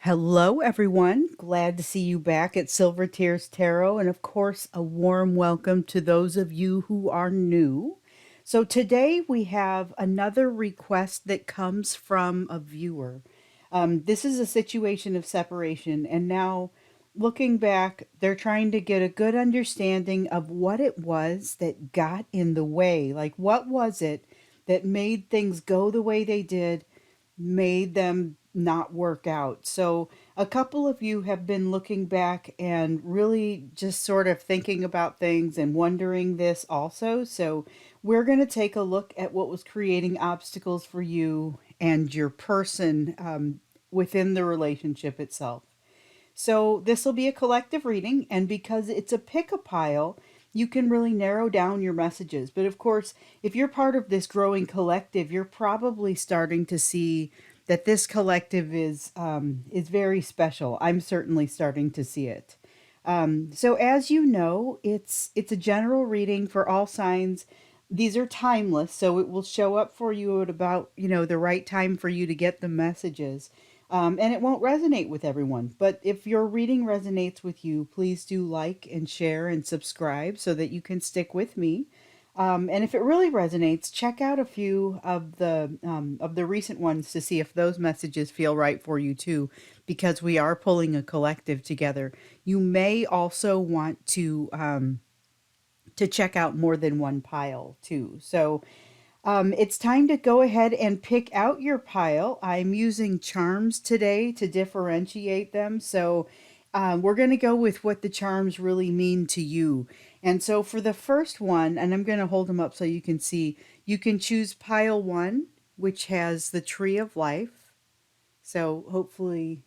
Hello, everyone. Glad to see you back at Silver Tears Tarot. And of course, a warm welcome to those of you who are new. So today we have another request that comes from a viewer. This is a situation of separation. And now looking back, they're trying to get a good understanding of what it was that got in the way. Like, what was it that made things go the way they did? Made them not work out. So, a couple of you have been looking back and really just sort of thinking about things and wondering this also. So, we're going to take a look at what was creating obstacles for you and your person within the relationship itself. So this will be a collective reading, and because it's a pick a pile, you can really narrow down your messages. But of course, if you're part of this growing collective, you're probably starting to see that this collective is very special. I'm certainly starting to see it. So as you know, it's a general reading for all signs. These are timeless, so it will show up for you at about the right time for you to get the messages. And it won't resonate with everyone. But if your reading resonates with you, please do like and share and subscribe so that you can stick with me. And if it really resonates, check out a few of the recent ones to see if those messages feel right for you too, because we are pulling a collective together. You may also want to check out more than one pile too. So it's time to go ahead and pick out your pile. I'm using charms today to differentiate them. So we're going to go with what the charms really mean to you. And so for the first one, and I'm going to hold them up so you can see, you can choose pile one, which has the tree of life. So hopefully,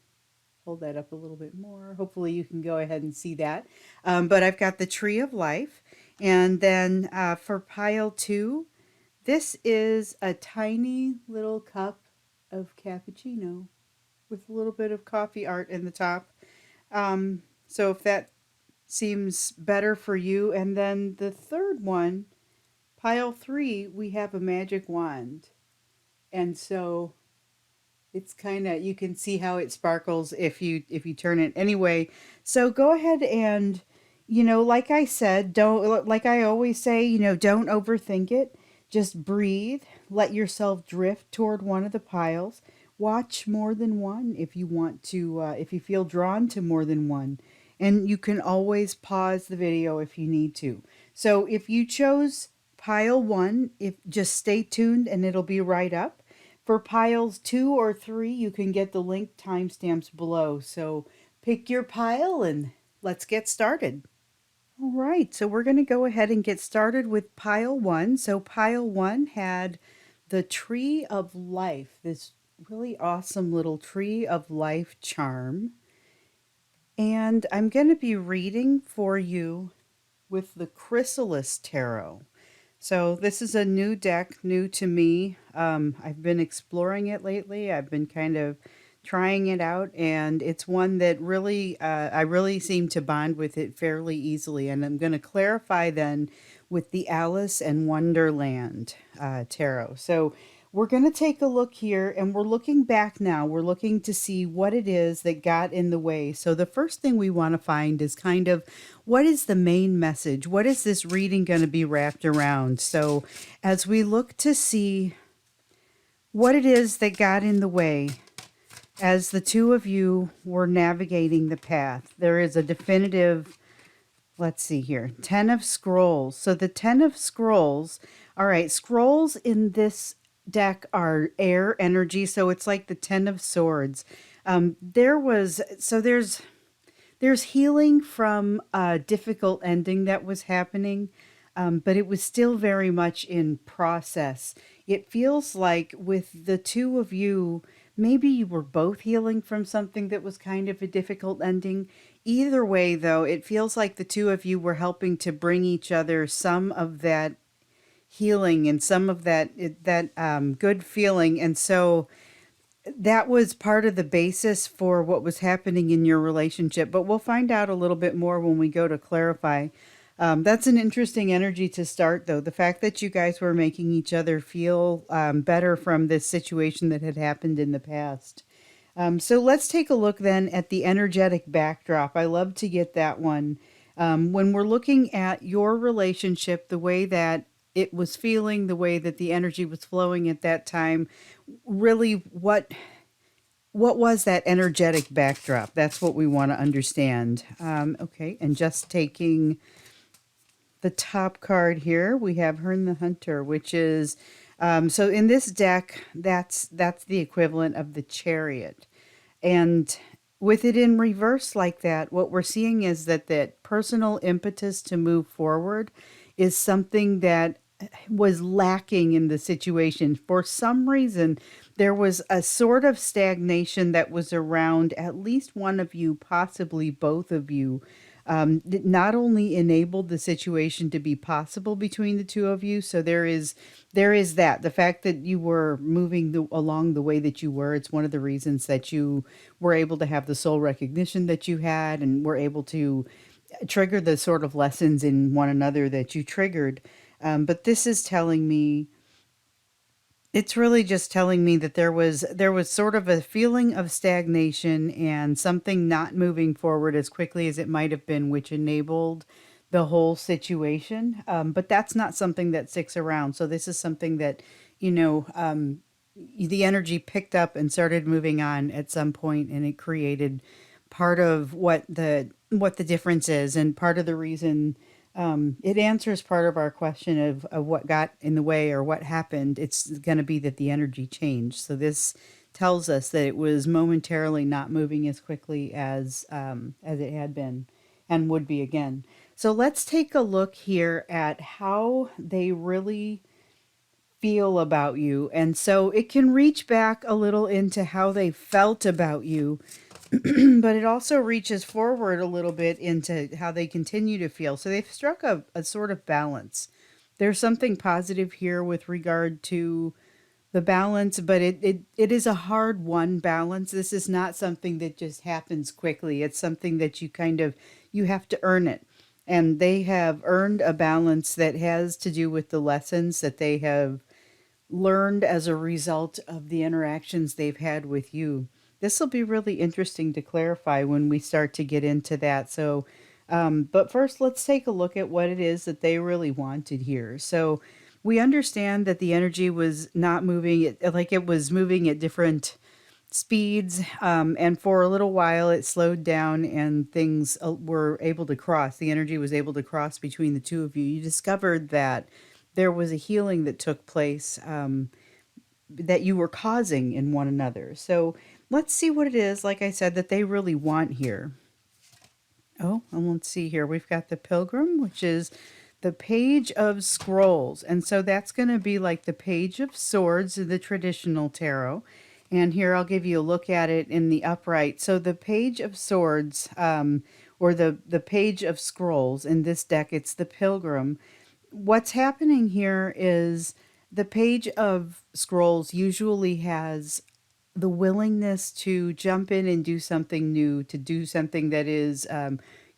hold that up a little bit more. Hopefully you can go ahead and see that. But I've got the tree of life. And then for pile two, this is a tiny little cup of cappuccino with a little bit of coffee art in the top. So if that seems better for you. And then the third one, pile three, we have a magic wand. And so it's kind of, you can see how it sparkles if you turn it anyway. So go ahead and like I said, don't, like I always say, don't overthink it. Just breathe, let yourself drift toward one of the piles. Watch more than one if you want to, if you feel drawn to more than one. And you can always pause the video if you need to. So if you chose pile one, if just stay tuned and it'll be right up. For piles two or three, you can get the link timestamps below. So pick your pile and let's get started. All right, so we're going to go ahead and get started with pile one. So pile one had the Tree of Life, this really awesome little Tree of Life charm. And I'm going to be reading for you with the Chrysalis Tarot. So this is a new deck, new to me. I've been exploring it lately. I've been kind of trying it out, and it's one that really, I really seem to bond with it fairly easily. And I'm going to clarify then with the Alice in Wonderland tarot. So we're going to take a look here, and we're looking back now. We're looking to see what it is that got in the way. So the first thing we want to find is kind of, what is the main message? What is this reading going to be wrapped around? So as we look to see what it is that got in the way, as the two of you were navigating the path, there is a definitive, let's see here, 10 of Scrolls. So the 10 of Scrolls, all right, scrolls in this deck are air energy, so it's like the 10 of Swords. There's healing from a difficult ending that was happening, but it was still very much in process. It feels like with the two of you, maybe you were both healing from something that was kind of a difficult ending. Either way, though, it feels like the two of you were helping to bring each other some of that healing and some of that good feeling. And so that was part of the basis for what was happening in your relationship. But we'll find out a little bit more when we go to clarify. That's an interesting energy to start, though. The fact that you guys were making each other feel better from this situation that had happened in the past. So let's take a look then at the energetic backdrop. I love to get that one. When we're looking at your relationship, the way that it was feeling, the way that the energy was flowing at that time, really what was that energetic backdrop? That's what we want to understand. Okay, and just taking the top card here, we have Hern the Hunter, which is so in this deck, that's the equivalent of the Chariot. And with it in reverse like that, what we're seeing is that that personal impetus to move forward is something that was lacking in the situation. For some reason, there was a sort of stagnation that was around at least one of you, possibly both of you. That not only enabled the situation to be possible between the two of you, so there is that the fact that you were moving along the way that you were. It's one of the reasons that you were able to have the soul recognition that you had, and were able to trigger the sort of lessons in one another that you triggered. But this is telling me, it's really just telling me that there was sort of a feeling of stagnation and something not moving forward as quickly as it might have been, which enabled the whole situation. But that's not something that sticks around. So this is something that, you know, the energy picked up and started moving on at some point, and it created part of what the difference is, and part of the reason it answers part of our question of what got in the way or what happened. It's going to be that the energy changed. So this tells us that it was momentarily not moving as quickly as it had been and would be again. So let's take a look here at how they really feel about you. And so it can reach back a little into how they felt about you, but it also reaches forward a little bit into how they continue to feel. So they've struck a sort of balance. There's something positive here with regard to the balance, but it is a hard won balance. This is not something that just happens quickly. It's something that you have to earn it. And they have earned a balance that has to do with the lessons that they have learned as a result of the interactions they've had with you. This will be really interesting to clarify when we start to get into that. So, but first, let's take a look at what it is that they really wanted here. So, we understand that the energy was not moving, like it was moving at different speeds, and for a little while it slowed down, and things were able to cross. The energy was able to cross between the two of you. You discovered that there was a healing that took place, that you were causing in one another. So let's see what it is, like I said, that they really want here. Oh, and let's see here. We've got the Pilgrim, which is the Page of Scrolls. And so that's going to be like the Page of Swords in the traditional tarot. And here I'll give you a look at it in the upright. So the Page of Swords, or the Page of Scrolls in this deck, it's the Pilgrim. What's happening here is the Page of Scrolls usually has the willingness to jump in and do something new, to do something that is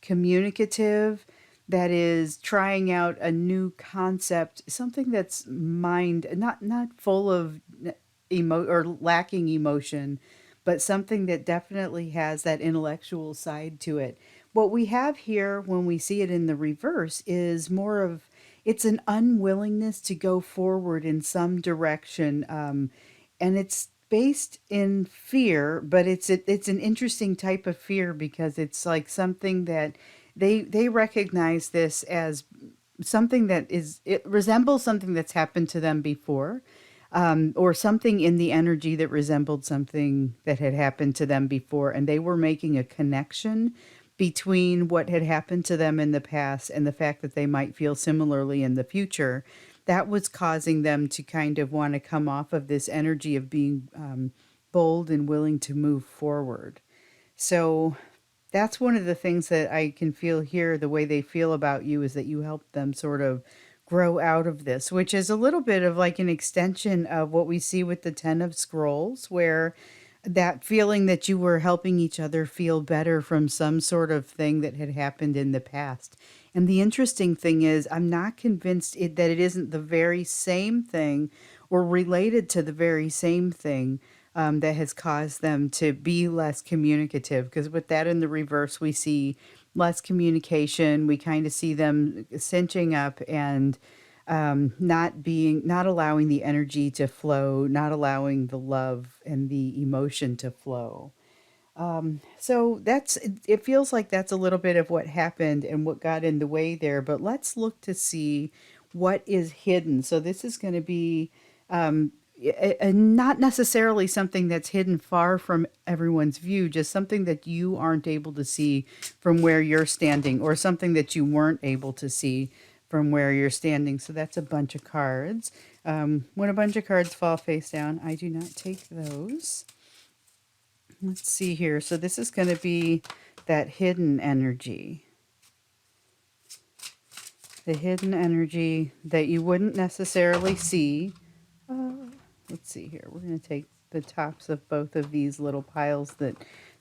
communicative, that is trying out a new concept, something that's not full of or lacking emotion, but something that definitely has that intellectual side to it. What we have here when we see it in the reverse is more of, it's an unwillingness to go forward in some direction, and it's based in fear, but it's an interesting type of fear, because it's like something that they recognize this as something that is, it resembles something that's happened to them before, or something in the energy that resembled something that had happened to them before, and they were making a connection between what had happened to them in the past and the fact that they might feel similarly in the future. That was causing them to kind of want to come off of this energy of being bold and willing to move forward. So that's one of the things that I can feel here. The way they feel about you is that you help them sort of grow out of this, which is a little bit of like an extension of what we see with the Ten of Scrolls, where that feeling that you were helping each other feel better from some sort of thing that had happened in the past. And the interesting thing is, I'm not convinced that it isn't the very same thing or related to the very same thing. that has caused them to be less communicative. Because with that in the reverse, we see less communication. We kind of see them cinching up and not allowing the energy to flow, not allowing the love and the emotion to flow. So it feels like that's a little bit of what happened and what got in the way there, but let's look to see what is hidden. So this is going to be not necessarily something that's hidden far from everyone's view, just something that you aren't able to see from where you're standing, or something that you weren't able to see from where you're standing. So that's a bunch of cards. When a bunch of cards fall face down, I do not take those. Let's see here. So this is going to be that hidden energy. The hidden energy that you wouldn't necessarily see. Let's see here. We're going to take the tops of both of these little piles that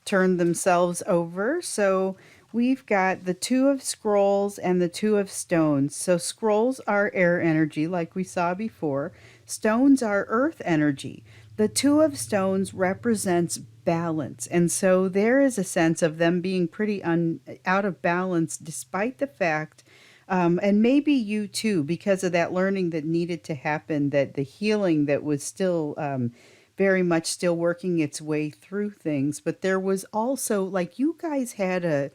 turn themselves over. So we've got the Two of Scrolls and the Two of Stones. So scrolls are air energy, like we saw before. Stones are earth energy. The Two of Stones represents balance. And so there is a sense of them being pretty out of balance, despite the fact and maybe you too, because of that learning that needed to happen, that the healing that was still very much still working its way through things. But there was also, like, you guys had a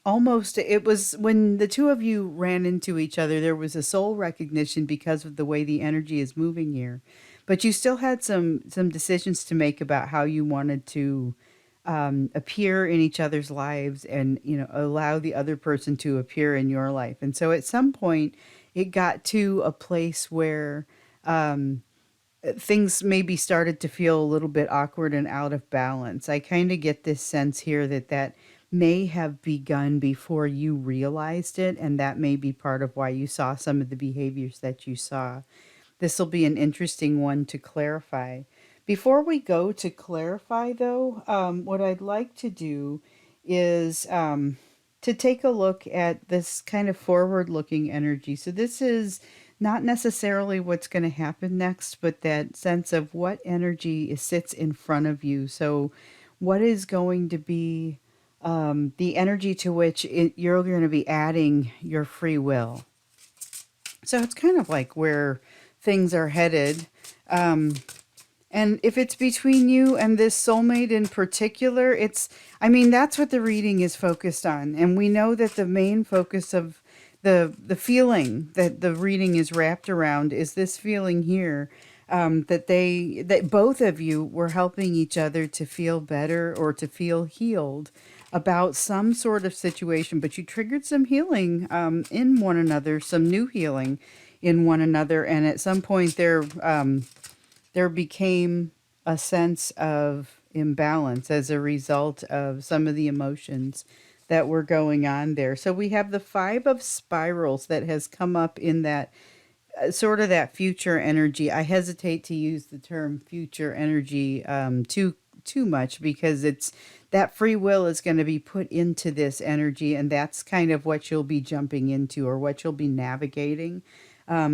almost, it was when the two of you ran into each other, there was a soul recognition because of the way the energy is moving here. But you still had some decisions to make about how you wanted to appear in each other's lives, and allow the other person to appear in your life. And so at some point it got to a place where things maybe started to feel a little bit awkward and out of balance. I kind of get this sense here that may have begun before you realized it, and that may be part of why you saw some of the behaviors that you saw. This will be an interesting one to clarify. Before we go to clarify, though, what I'd like to do is to take a look at this kind of forward looking energy. So, this is not necessarily what's going to happen next, but that sense of what energy sits in front of you. So, what is going to be the energy to which you're going to be adding your free will? So, it's kind of like where things are headed. And if it's between you and this soulmate in particular, I mean, that's what the reading is focused on. And we know that the main focus of the feeling that the reading is wrapped around is this feeling here, that both of you were helping each other to feel better or to feel healed about some sort of situation, but you triggered some healing in one another, some new healing in one another. And at some point there became a sense of imbalance as a result of some of the emotions that were going on there. So we have the Five of Spirals that has come up in that sort of that future energy. I hesitate to use the term future energy too much, because it's that free will is going to be put into this energy, and that's kind of what you'll be jumping into, or what you'll be navigating.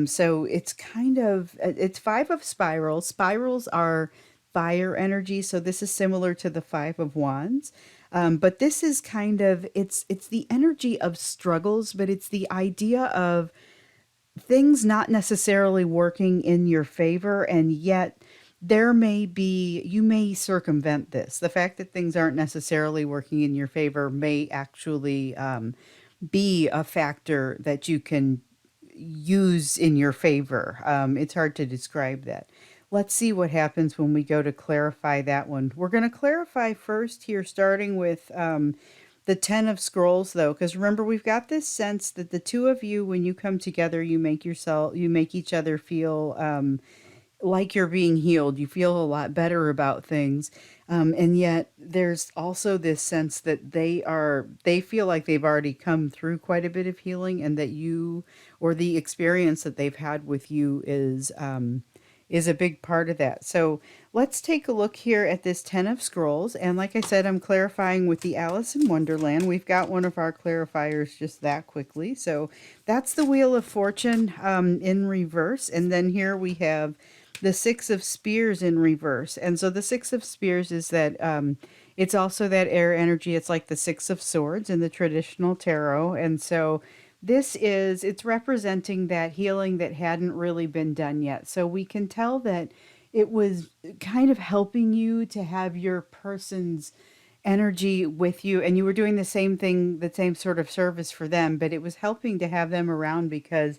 So it's kind of, it's Five of Spirals. Spirals are fire energy, so this is similar to the Five of Wands. But this is kind of, it's the energy of struggles, but it's the idea of things not necessarily working in your favor, and yet you may circumvent this. The fact that things aren't necessarily working in your favor may actually be a factor that you can use in your favor. It's hard to describe that. Let's see what happens when we go to clarify that one. We're going to clarify first here, starting with the Ten of Scrolls, though, because remember, we've got this sense that the two of you, when you come together, you make each other feel like you're being healed. You feel a lot better about things. And yet there's also this sense that they feel like they've already come through quite a bit of healing, and that you, or the experience that they've had with you, is a big part of that. So let's take a look here at this Ten of Scrolls. And like I said, I'm clarifying with the Alice in Wonderland. We've got one of our clarifiers just that quickly. So that's the Wheel of Fortune in reverse. And then here we have the Six of Spears in reverse. And so the Six of Spears is that it's also that air energy. It's like the Six of Swords in the traditional tarot. And so it's representing that healing that hadn't really been done yet. So we can tell that it was kind of helping you to have your person's energy with you, and you were doing the same thing, the same sort of service for them, but it was helping to have them around because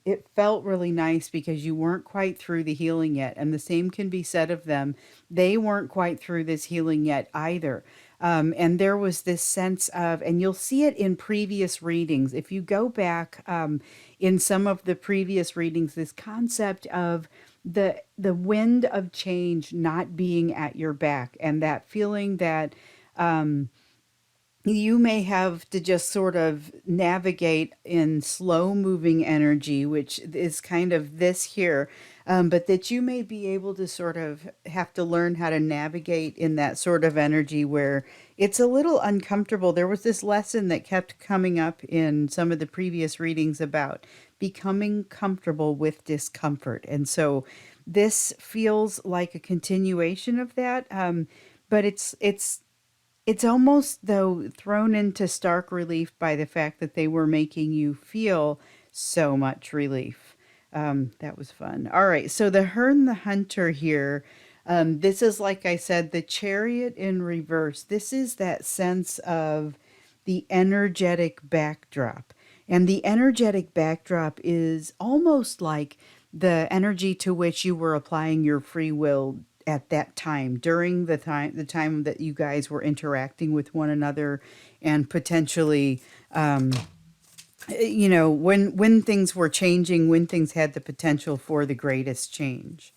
it felt really nice because you weren't quite through the healing yet. And the same can be said of them. They weren't quite through this healing yet either. And there was this sense of, and you'll see it in previous readings. If you go back in some of the previous readings, this concept of the wind of change not being at your back, and that feeling that you may have to just sort of navigate in slow moving energy, which is kind of this here, but that you may be able to sort of have to learn how to navigate in that sort of energy where it's a little uncomfortable. There was this lesson that kept coming up in some of the previous readings about becoming comfortable with discomfort. And so this feels like a continuation of that. But it's almost, though, thrown into stark relief by the fact that they were making you feel so much relief. That was fun. All right, so the Hern the Hunter here. This is, like I said, the Chariot in reverse. This is that sense of the energetic backdrop. And the energetic backdrop is almost like the energy to which you were applying your free will at that time, during the time that you guys were interacting with one another, and potentially when things were changing, when things had the potential for the greatest change.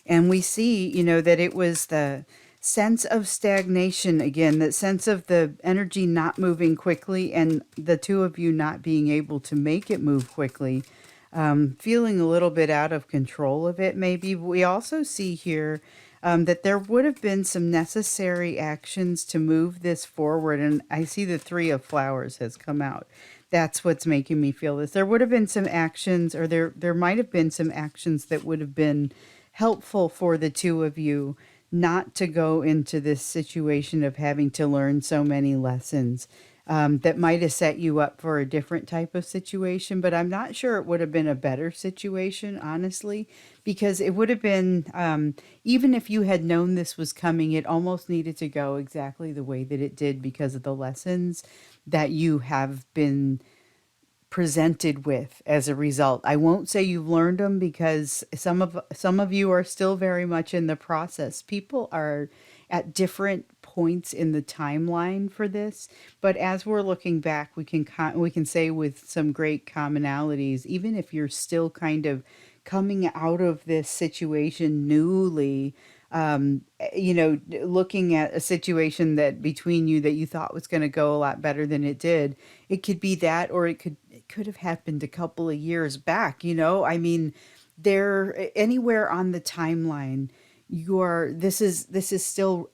And we see, that it was the sense of stagnation again, that sense of the energy not moving quickly, and the two of you not being able to make it move quickly, feeling a little bit out of control of it, maybe. We also see here that there would have been some necessary actions to move this forward. And I see the Three of Flowers has come out. That's what's making me feel this. There would have been some actions, or there might have been some actions that would have been helpful for the two of you not to go into this situation of having to learn so many lessons, that might have set you up for a different type of situation. But I'm not sure it would have been a better situation, honestly, because it would have been, even if you had known this was coming, it almost needed to go exactly the way that it did because of the lessons that you have been presented with as a result. I won't say you've learned them because some of you are still very much in the process. People are at different points in the timeline for this, but as we're looking back, we can say with some great commonalities, even if you're still kind of coming out of this situation newly, looking at a situation that between you that you thought was going to go a lot better than it did. It could be that, or it could have happened a couple of years back. I mean, there anywhere on the timeline, this is still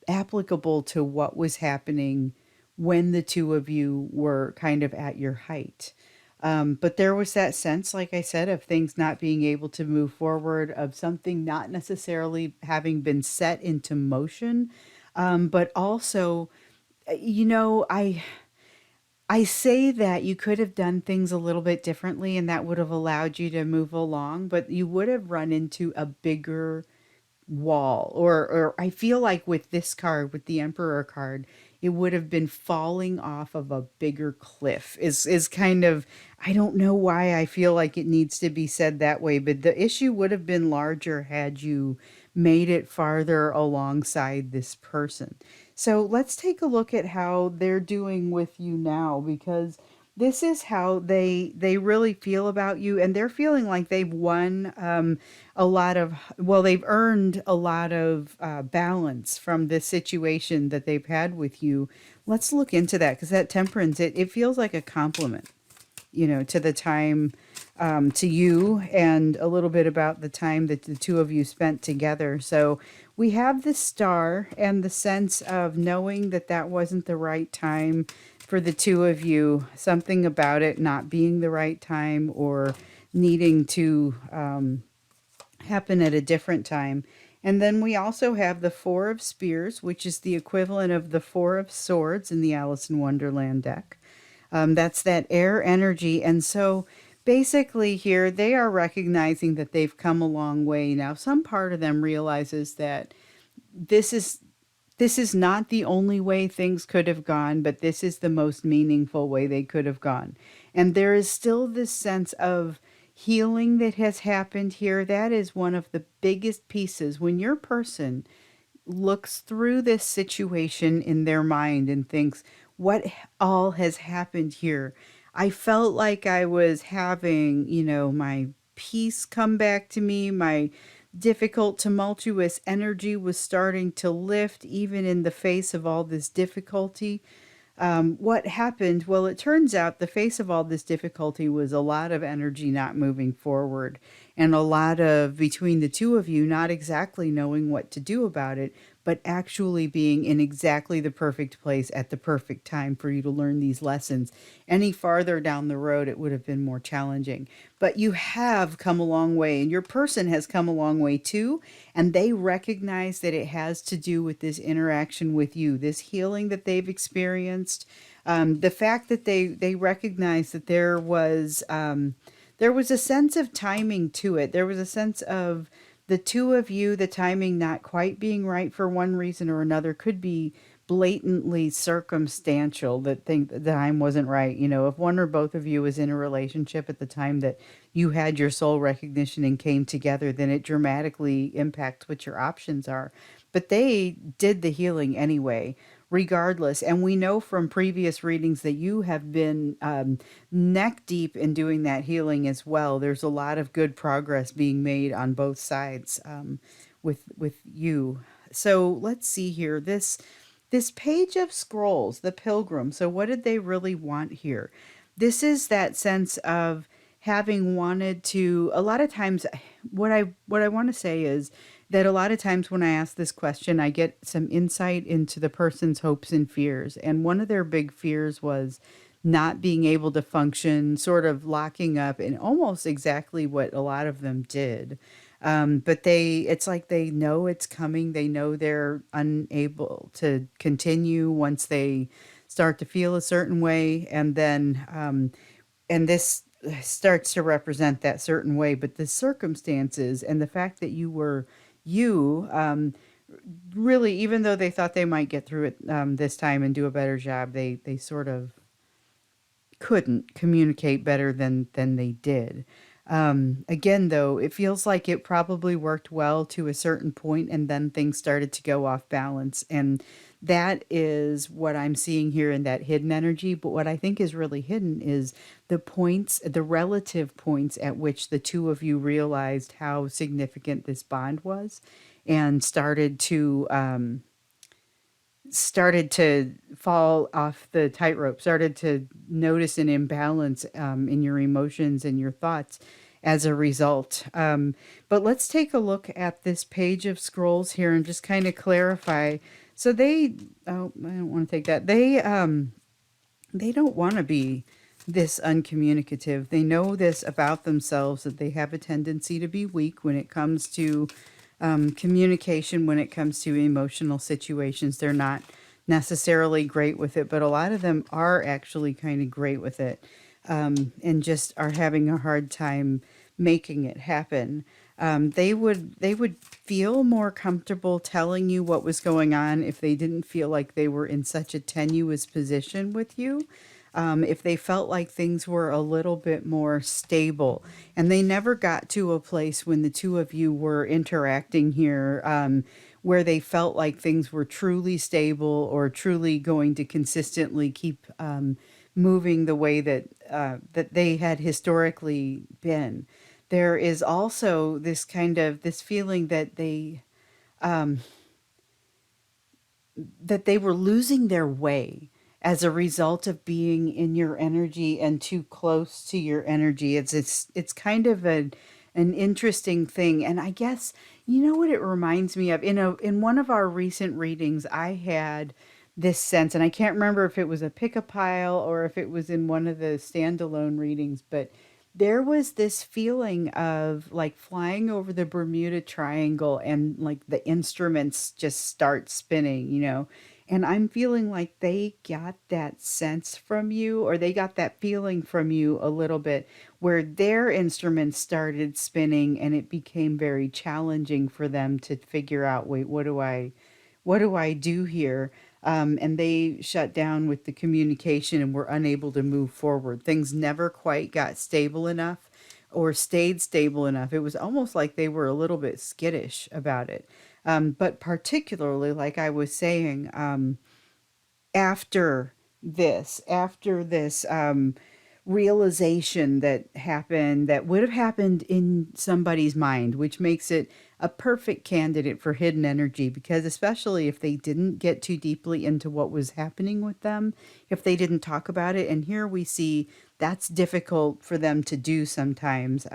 applicable to what was happening when the two of you were kind of at your height. But there was that sense, like I said, of things not being able to move forward, of something not necessarily having been set into motion, but also, I say that you could have done things a little bit differently, and that would have allowed you to move along, but you would have run into a bigger wall, or I feel like with this card, with the Emperor card, it would have been falling off of a bigger cliff, is kind of, I don't know why I feel like it needs to be said that way, but the issue would have been larger had you made it farther alongside this person. So let's take a look at how they're doing with you now, because this is how they really feel about you, and they're feeling like they've won a lot of, well, they've earned a lot of balance from this situation that they've had with you. Let's look into that, because that Temperance, it feels like a compliment, to the time, to you, and a little bit about the time that the two of you spent together. So we have the Star and the sense of knowing that that wasn't the right time for the two of you, something about it not being the right time, or needing to happen at a different time. And then we also have the Four of Spears, which is the equivalent of the Four of Swords in the Alice in Wonderland deck. That's that air energy. And so basically, here they are recognizing that they've come a long way. Now, some part of them realizes that this is this is not the only way things could have gone, but this is the most meaningful way they could have gone. And there is still this sense of healing that has happened here. That is one of the biggest pieces. When your person looks through this situation in their mind and thinks, what all has happened here? I felt like I was having, my peace come back to me. My difficult, tumultuous energy was starting to lift, even in the face of all this difficulty. What happened? Well, it turns out the face of all this difficulty was a lot of energy not moving forward, and a lot of, between the two of you, not exactly knowing what to do about it, but actually being in exactly the perfect place at the perfect time for you to learn these lessons. Any farther down the road, it would have been more challenging. But you have come a long way, and your person has come a long way too. And they recognize that it has to do with this interaction with you, this healing that they've experienced. The fact that they recognize that there was a sense of timing to it. There was a sense of the two of you, the timing not quite being right for one reason or another could be blatantly circumstantial, that think the time wasn't right. If one or both of you was in a relationship at the time that you had your soul recognition and came together, then it dramatically impacts what your options are. But they did the healing anyway, regardless. And we know from previous readings that you have been neck deep in doing that healing as well. There's a lot of good progress being made on both sides, with you. So let's see here. This page of scrolls, the pilgrim. So what did they really want here? This is that sense of having wanted to, a lot of times, what I want to say is that a lot of times when I ask this question, I get some insight into the person's hopes and fears. And one of their big fears was not being able to function, sort of locking up, and almost exactly what a lot of them did. But it's like they know it's coming. They know they're unable to continue once they start to feel a certain way. And this starts to represent that certain way. But the circumstances and the fact that you, really, even though they thought they might get through it this time and do a better job, they sort of couldn't communicate better than they did. Again, though, it feels like it probably worked well to a certain point, and then things started to go off balance. And that is what I'm seeing here in that hidden energy. But what I think is really hidden is the relative points at which the two of you realized how significant this bond was, and started to fall off the tightrope, started to notice an imbalance in your emotions and your thoughts as a result. But let's take a look at this page of scrolls here and just kind of clarify. So I don't want to take that. They don't want to be this uncommunicative. They know this about themselves, that they have a tendency to be weak when it comes to communication, when it comes to emotional situations. They're not necessarily great with it, but a lot of them are actually kind of great with it, and just are having a hard time making it happen. They would feel more comfortable telling you what was going on if they didn't feel like they were in such a tenuous position with you. If they felt like things were a little bit more stable, and they never got to a place when the two of you were interacting here, where they felt like things were truly stable or truly going to consistently keep moving the way that they had historically been. There is also this feeling that they were losing their way as a result of being in your energy and too close to your energy. It's kind of an interesting thing. And I guess you know what it reminds me of? In one of our recent readings, I had this sense, and I can't remember if it was a pick a pile or if it was in one of the standalone readings, but there was this feeling of like flying over the Bermuda Triangle and like the instruments just start spinning, you know. And I'm feeling like they got that sense from you, or they got that feeling from you a little bit, where their instruments started spinning and it became very challenging for them to figure out, wait, what do I do here? And they shut down with the communication and were unable to move forward. Things never quite got stable enough or stayed stable enough. It was almost like they were a little bit skittish about it. But particularly, like I was saying, after this realization that happened, that would have happened in somebody's mind, which makes it a perfect candidate for hidden energy, because especially if they didn't get too deeply into what was happening with them, if they didn't talk about it. And here we see that's difficult for them to do sometimes.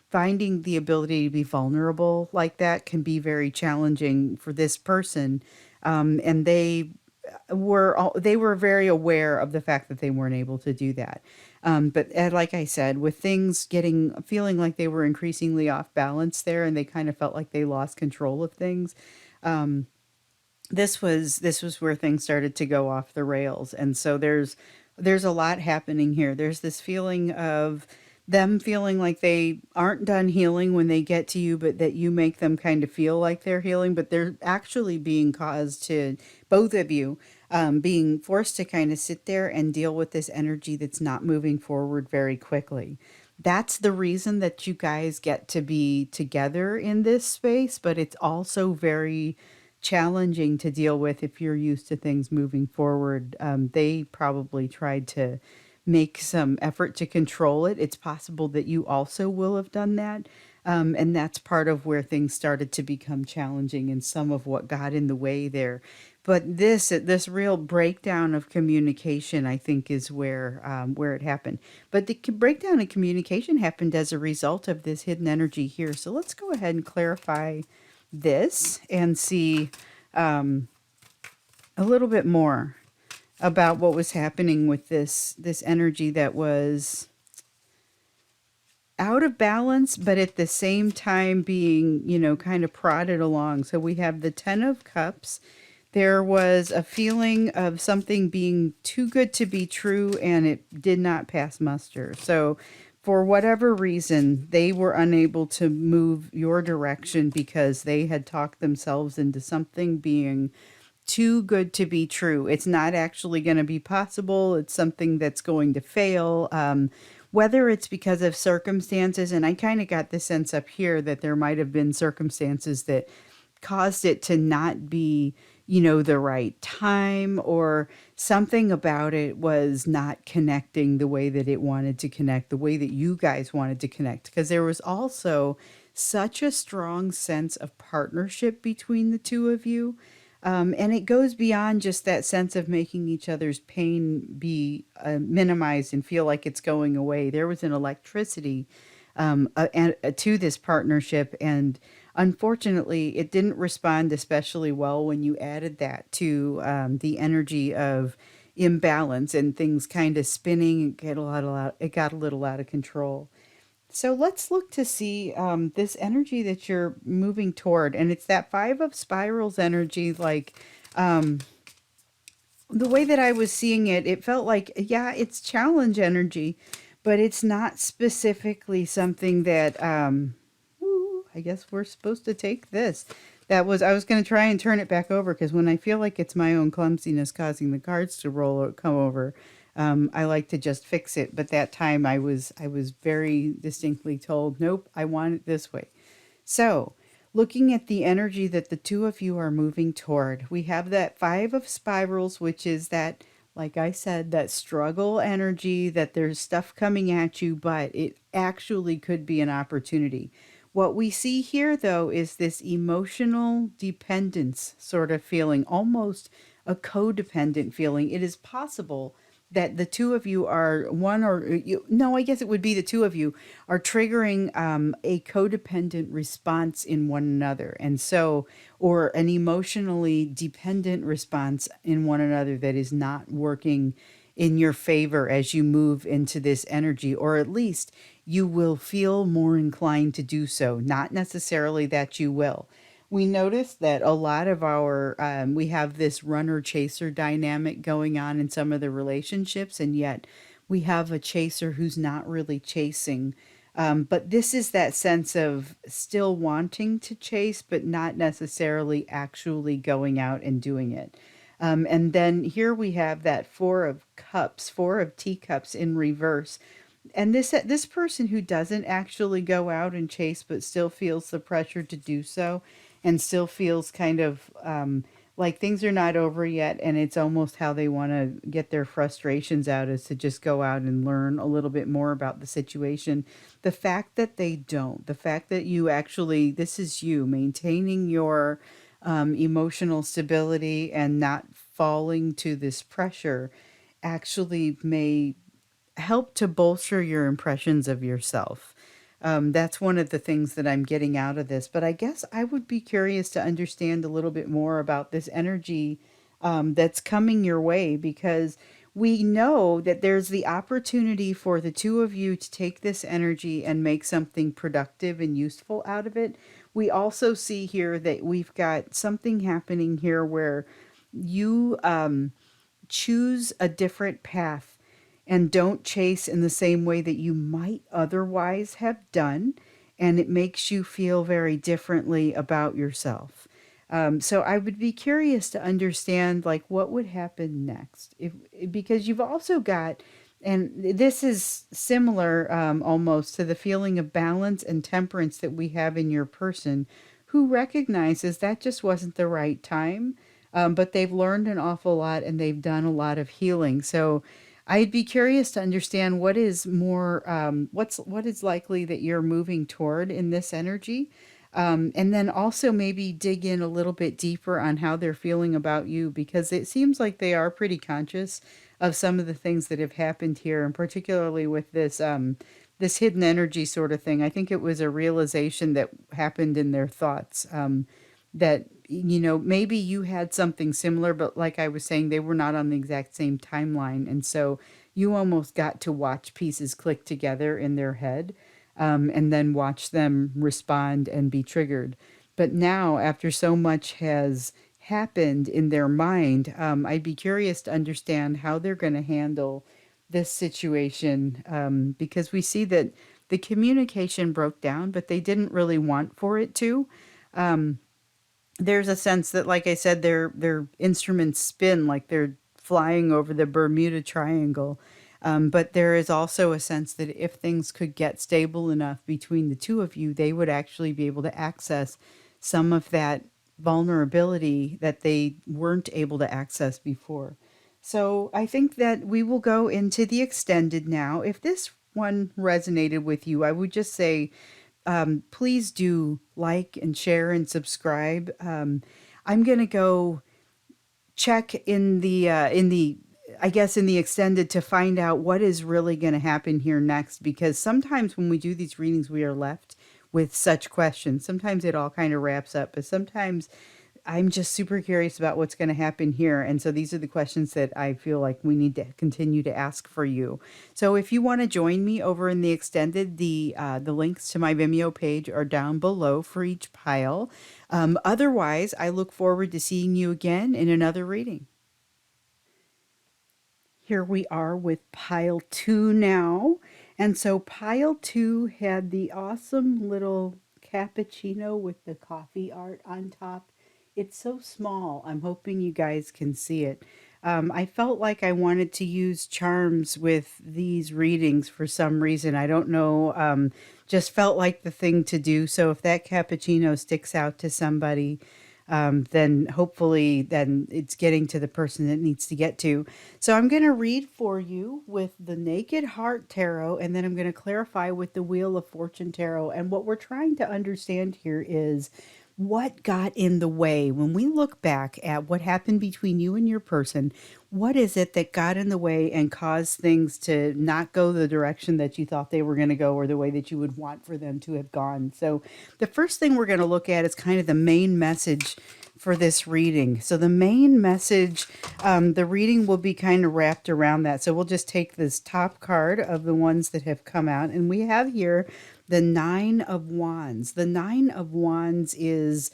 Finding the ability to be vulnerable like that can be very challenging for this person. And they were very aware of the fact that they weren't able to do that. But like I said, with things getting feeling like they were increasingly off balance there, and they kind of felt like they lost control of things. Um, this was where things started to go off the rails, and so there's a lot happening here. There's this feeling of them feeling like they aren't done healing when they get to you, but that you make them kind of feel like they're healing, but they're actually being caused to both of you, being forced to kind of sit there and deal with this energy that's not moving forward very quickly. That's the reason that you guys get to be together in this space, but it's also very challenging to deal with if you're used to things moving forward. They probably tried to make some effort to control it. It's possible that you also will have done that. And that's part of where things started to become challenging and some of what got in the way there. But this real breakdown of communication, I think, is where it happened. But the breakdown in communication happened as a result of this hidden energy here. So let's go ahead and clarify this and see um, a little bit more about what was happening with this energy that was out of balance, but at the same time being, kind of prodded along. So we have the 10 of cups. There was a feeling of something being too good to be true, and it did not pass muster. So for whatever reason, they were unable to move your direction because they had talked themselves into something being too good to be true. It's not actually going to be possible. It's something that's going to fail. Whether it's because of circumstances, and I kind of got the sense up here that there might have been circumstances that caused it to not be, the right time, or something about it was not connecting the way that it wanted to connect, the way that you guys wanted to connect. Because there was also such a strong sense of partnership between the two of you. And it goes beyond just that sense of making each other's pain be minimized and feel like it's going away. There was an electricity to this partnership, and unfortunately, it didn't respond especially well when you added that to the energy of imbalance and things kind of spinning and it got a little out of control. So let's look to see this energy that you're moving toward. And it's that Five of Spirals energy. Like the way that I was seeing it, it felt like, yeah, it's challenge energy, but it's not specifically something that, I guess we're supposed to take this. I was going to try and turn it back over, because when I feel like it's my own clumsiness causing the cards to roll or come over, I like to just fix it. But that time I was very distinctly told, nope, I want it this way. So, looking at the energy that the two of you are moving toward, we have that Five of Spirals, which is that, like I said, that struggle energy, that there's stuff coming at you, but it actually could be an opportunity. What we see here, though, is this emotional dependence sort of feeling, almost a codependent feeling. It is possible that the two of you are one, or no, I guess it would be the two of you are triggering a codependent response in one another. And so, or an emotionally dependent response in one another that is not working in your favor as you move into this energy, or at least you will feel more inclined to do so. Not necessarily that you will. We notice that a lot of we have this runner chaser dynamic going on in some of the relationships, and yet we have a chaser who's not really chasing. But this is that sense of still wanting to chase, but not necessarily actually going out and doing it. And then here we have that Four of Cups, Four of Teacups in reverse. And this person who doesn't actually go out and chase, but still feels the pressure to do so, and still feels kind of like things are not over yet, and it's almost how they want to get their frustrations out is to just go out and learn a little bit more about the situation. The fact that they don't, the fact that you actually, this is you maintaining your emotional stability and not falling to this pressure, actually may help to bolster your impressions of yourself. That's one of the things that I'm getting out of this. But I guess I would be curious to understand a little bit more about this energy that's coming your way, because we know that there's the opportunity for the two of you to take this energy and make something productive and useful out of it. We also see here that we've got something happening here where you choose a different path and don't chase in the same way that you might otherwise have done. And it makes you feel very differently about yourself. So I would be curious to understand like what would happen next, if because you've also got, and this is similar almost to the feeling of balance and temperance that we have in your person, who recognizes that just wasn't the right time, but they've learned an awful lot and they've done a lot of healing. So I'd be curious to understand what is more, what is likely that you're moving toward in this energy. And then also maybe dig in a little bit deeper on how they're feeling about you, because it seems like they are pretty conscious of some of the things that have happened here, and particularly with this hidden energy sort of thing. I think it was a realization that happened in their thoughts, that maybe you had something similar, but like I was saying, they were not on the exact same timeline, and so you almost got to watch pieces click together in their head, and then watch them respond and be triggered. But now, after so much has happened in their mind, I'd be curious to understand how they're going to handle this situation, because we see that the communication broke down, but they didn't really want for it to. There's a sense that, like I said, their instruments spin like they're flying over the Bermuda Triangle. But there is also a sense that if things could get stable enough between the two of you, they would actually be able to access some of that vulnerability that they weren't able to access before. So I think that we will go into the extended now. If this one resonated with you, I would just say please do like and share and subscribe. I'm gonna go check in the I guess in the extended to find out what is really going to happen here next, because sometimes when we do these readings we are left with such questions. Sometimes it all kind of wraps up, but sometimes I'm just super curious about what's going to happen here. And so these are the questions that I feel like we need to continue to ask for you. So if you want to join me over in the extended, the links to my Vimeo page are down below for each pile. Otherwise, I look forward to seeing you again in another reading. Here we are with pile 2 now. And so pile 2 had the awesome little cappuccino with the coffee art on top. It's so small. I'm hoping you guys can see it. I felt like I wanted to use charms with these readings for some reason. I don't know. Just felt like the thing to do. So if that cappuccino sticks out to somebody, then hopefully then it's getting to the person that needs to get to. So I'm going to read for you with the Naked Heart Tarot, and then I'm going to clarify with the Wheel of Fortune Tarot. And what we're trying to understand here is What got in the way? When we look back at what happened between you and your person, what is it that got in the way and caused things to not go the direction that you thought they were going to go or the way that you would want for them to have gone? So, the first thing we're going to look at is kind of the main message for this reading. So, the main message, the reading will be kind of wrapped around that. So, we'll just take this top card of the ones that have come out, and we have here the Nine of Wands. The Nine of Wands is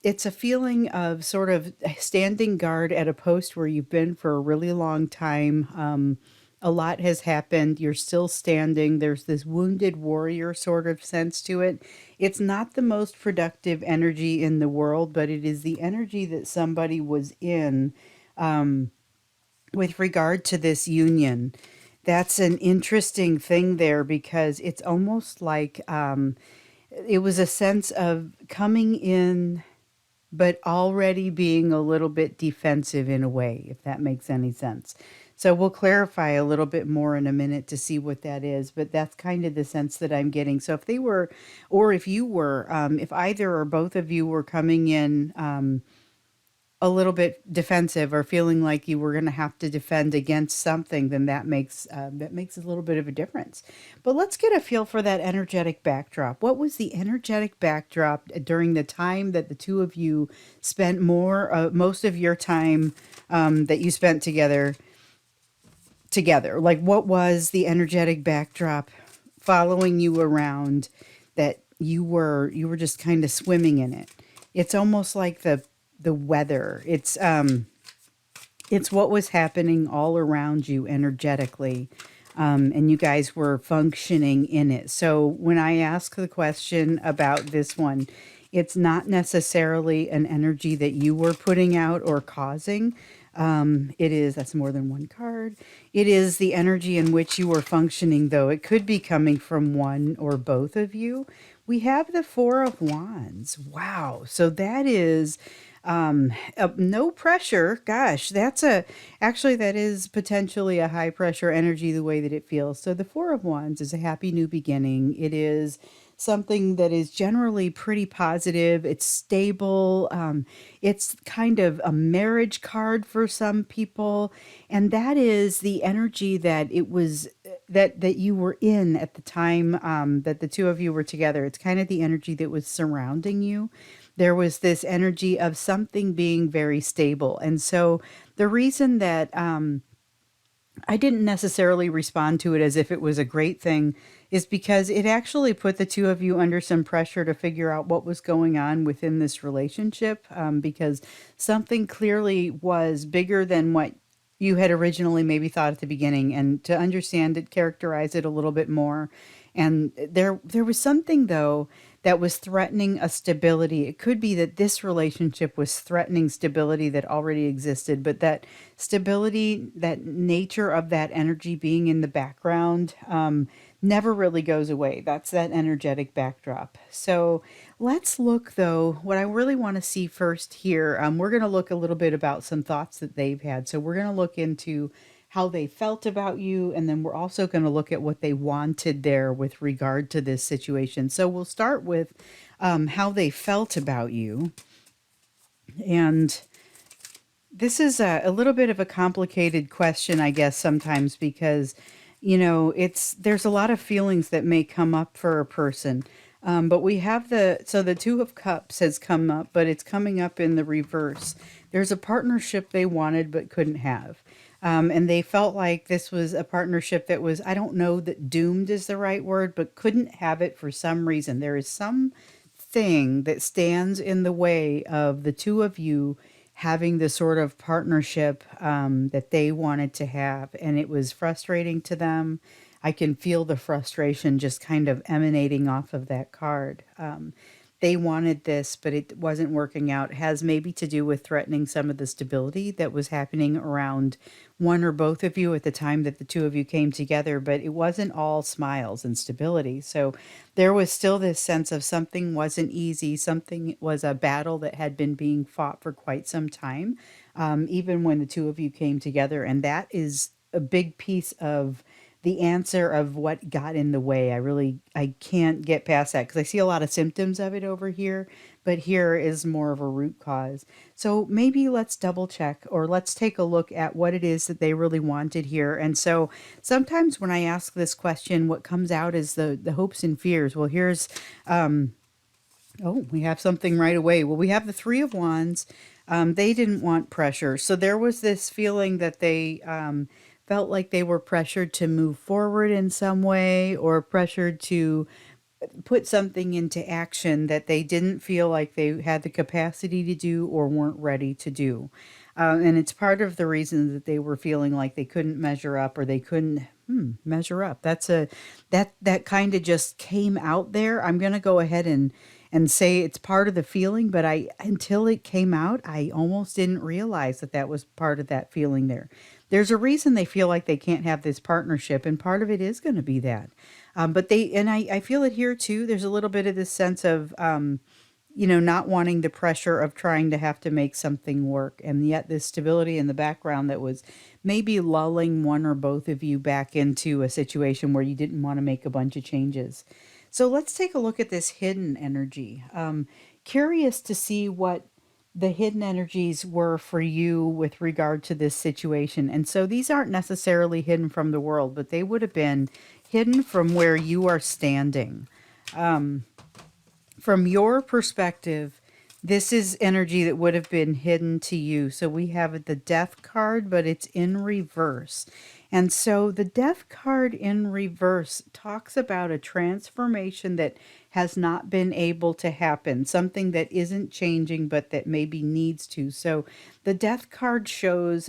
it's a feeling of sort of standing guard at a post where you've been for a really long time. A lot has happened. You're still standing. There's this wounded warrior sort of sense to it. It's not the most productive energy in the world, but it is the energy that somebody was in with regard to this union. That's an interesting thing there because it's almost like it was a sense of coming in, but already being a little bit defensive in a way, if that makes any sense. So we'll clarify a little bit more in a minute to see what that is, but that's kind of the sense that I'm getting. So if they were, or if you were, if either or both of you were coming in, a little bit defensive or feeling like you were going to have to defend against something, then that makes a little bit of a difference. But let's get a feel for that energetic backdrop. What was the energetic backdrop during the time that the two of you spent most of your time that you spent together? Like, what was the energetic backdrop following you around that you were just kind of swimming in it? It's almost like the weather. It's what was happening all around you energetically. And you guys were functioning in it. So when I ask the question about this one, it's not necessarily an energy that you were putting out or causing. That's more than one card. It is the energy in which you were functioning, though. It could be coming from one or both of you. We have the Four of Wands. Wow. So that is no pressure. Gosh, actually, that is potentially a high pressure energy the way that it feels. So the Four of Wands is a happy new beginning. It is something that is generally pretty positive. It's stable. It's kind of a marriage card for some people, and that is the energy that it was that you were in at the time that the two of you were together. It's kind of the energy that was surrounding you. There was this energy of something being very stable, and so the reason that I didn't necessarily respond to it as if it was a great thing is because it actually put the two of you under some pressure to figure out what was going on within this relationship, because something clearly was bigger than what you had originally maybe thought at the beginning, and to understand it, characterize it a little bit more. And there was something though that was threatening a stability. It could be that this relationship was threatening stability that already existed, but that stability, that nature of that energy being in the background, never really goes away. That's that energetic backdrop. So let's look, though, what I really want to see first here. We're going to look a little bit about some thoughts that they've had. So we're going to look into how they felt about you, and then we're also going to look at what they wanted there with regard to this situation. So we'll start with how they felt about you. And this is a little bit of a complicated question, I guess, sometimes because, there's a lot of feelings that may come up for a person. But we have the Two of Cups has come up, but it's coming up in the reverse. There's a partnership they wanted but couldn't have. And they felt like this was a partnership that was, I don't know that doomed is the right word, but couldn't have it for some reason. There is some thing that stands in the way of the two of you having the sort of partnership that they wanted to have. And it was frustrating to them. I can feel the frustration just kind of emanating off of that card. They wanted this, but it wasn't working out. It has maybe to do with threatening some of the stability that was happening around one or both of you at the time that the two of you came together, but it wasn't all smiles and stability. So there was still this sense of something wasn't easy, something was a battle that had been being fought for quite some time, even when the two of you came together. And that is a big piece of the answer of what got in the way. I can't get past that because I see a lot of symptoms of it over here, but here is more of a root cause. So maybe let's double check, or let's take a look at what it is that they really wanted here. And so sometimes when I ask this question, what comes out is the hopes and fears. Well, here's oh, we have something right away. Well, we have the Three of Wands. They didn't want pressure. So there was this feeling that they felt like they were pressured to move forward in some way, or pressured to put something into action that they didn't feel like they had the capacity to do or weren't ready to do. And it's part of the reason that they were feeling like they couldn't measure up, or they couldn't measure up. That kind of just came out there. I'm going to go ahead and say it's part of the feeling, but I until it came out, I almost didn't realize that that was part of that feeling there. There's a reason they feel like they can't have this partnership, and part of it is going to be that. But I feel it here too. There's a little bit of this sense of, not wanting the pressure of trying to have to make something work. And yet this stability in the background that was maybe lulling one or both of you back into a situation where you didn't want to make a bunch of changes. So let's take a look at this hidden energy. Curious to see what the hidden energies were for you with regard to this situation. And so these aren't necessarily hidden from the world, but they would have been hidden from where you are standing. From your perspective, this is energy that would have been hidden to you. So we have the Death card, but it's in reverse. And so the Death card in reverse talks about a transformation that has not been able to happen, something that isn't changing, but that maybe needs to. So the Death card shows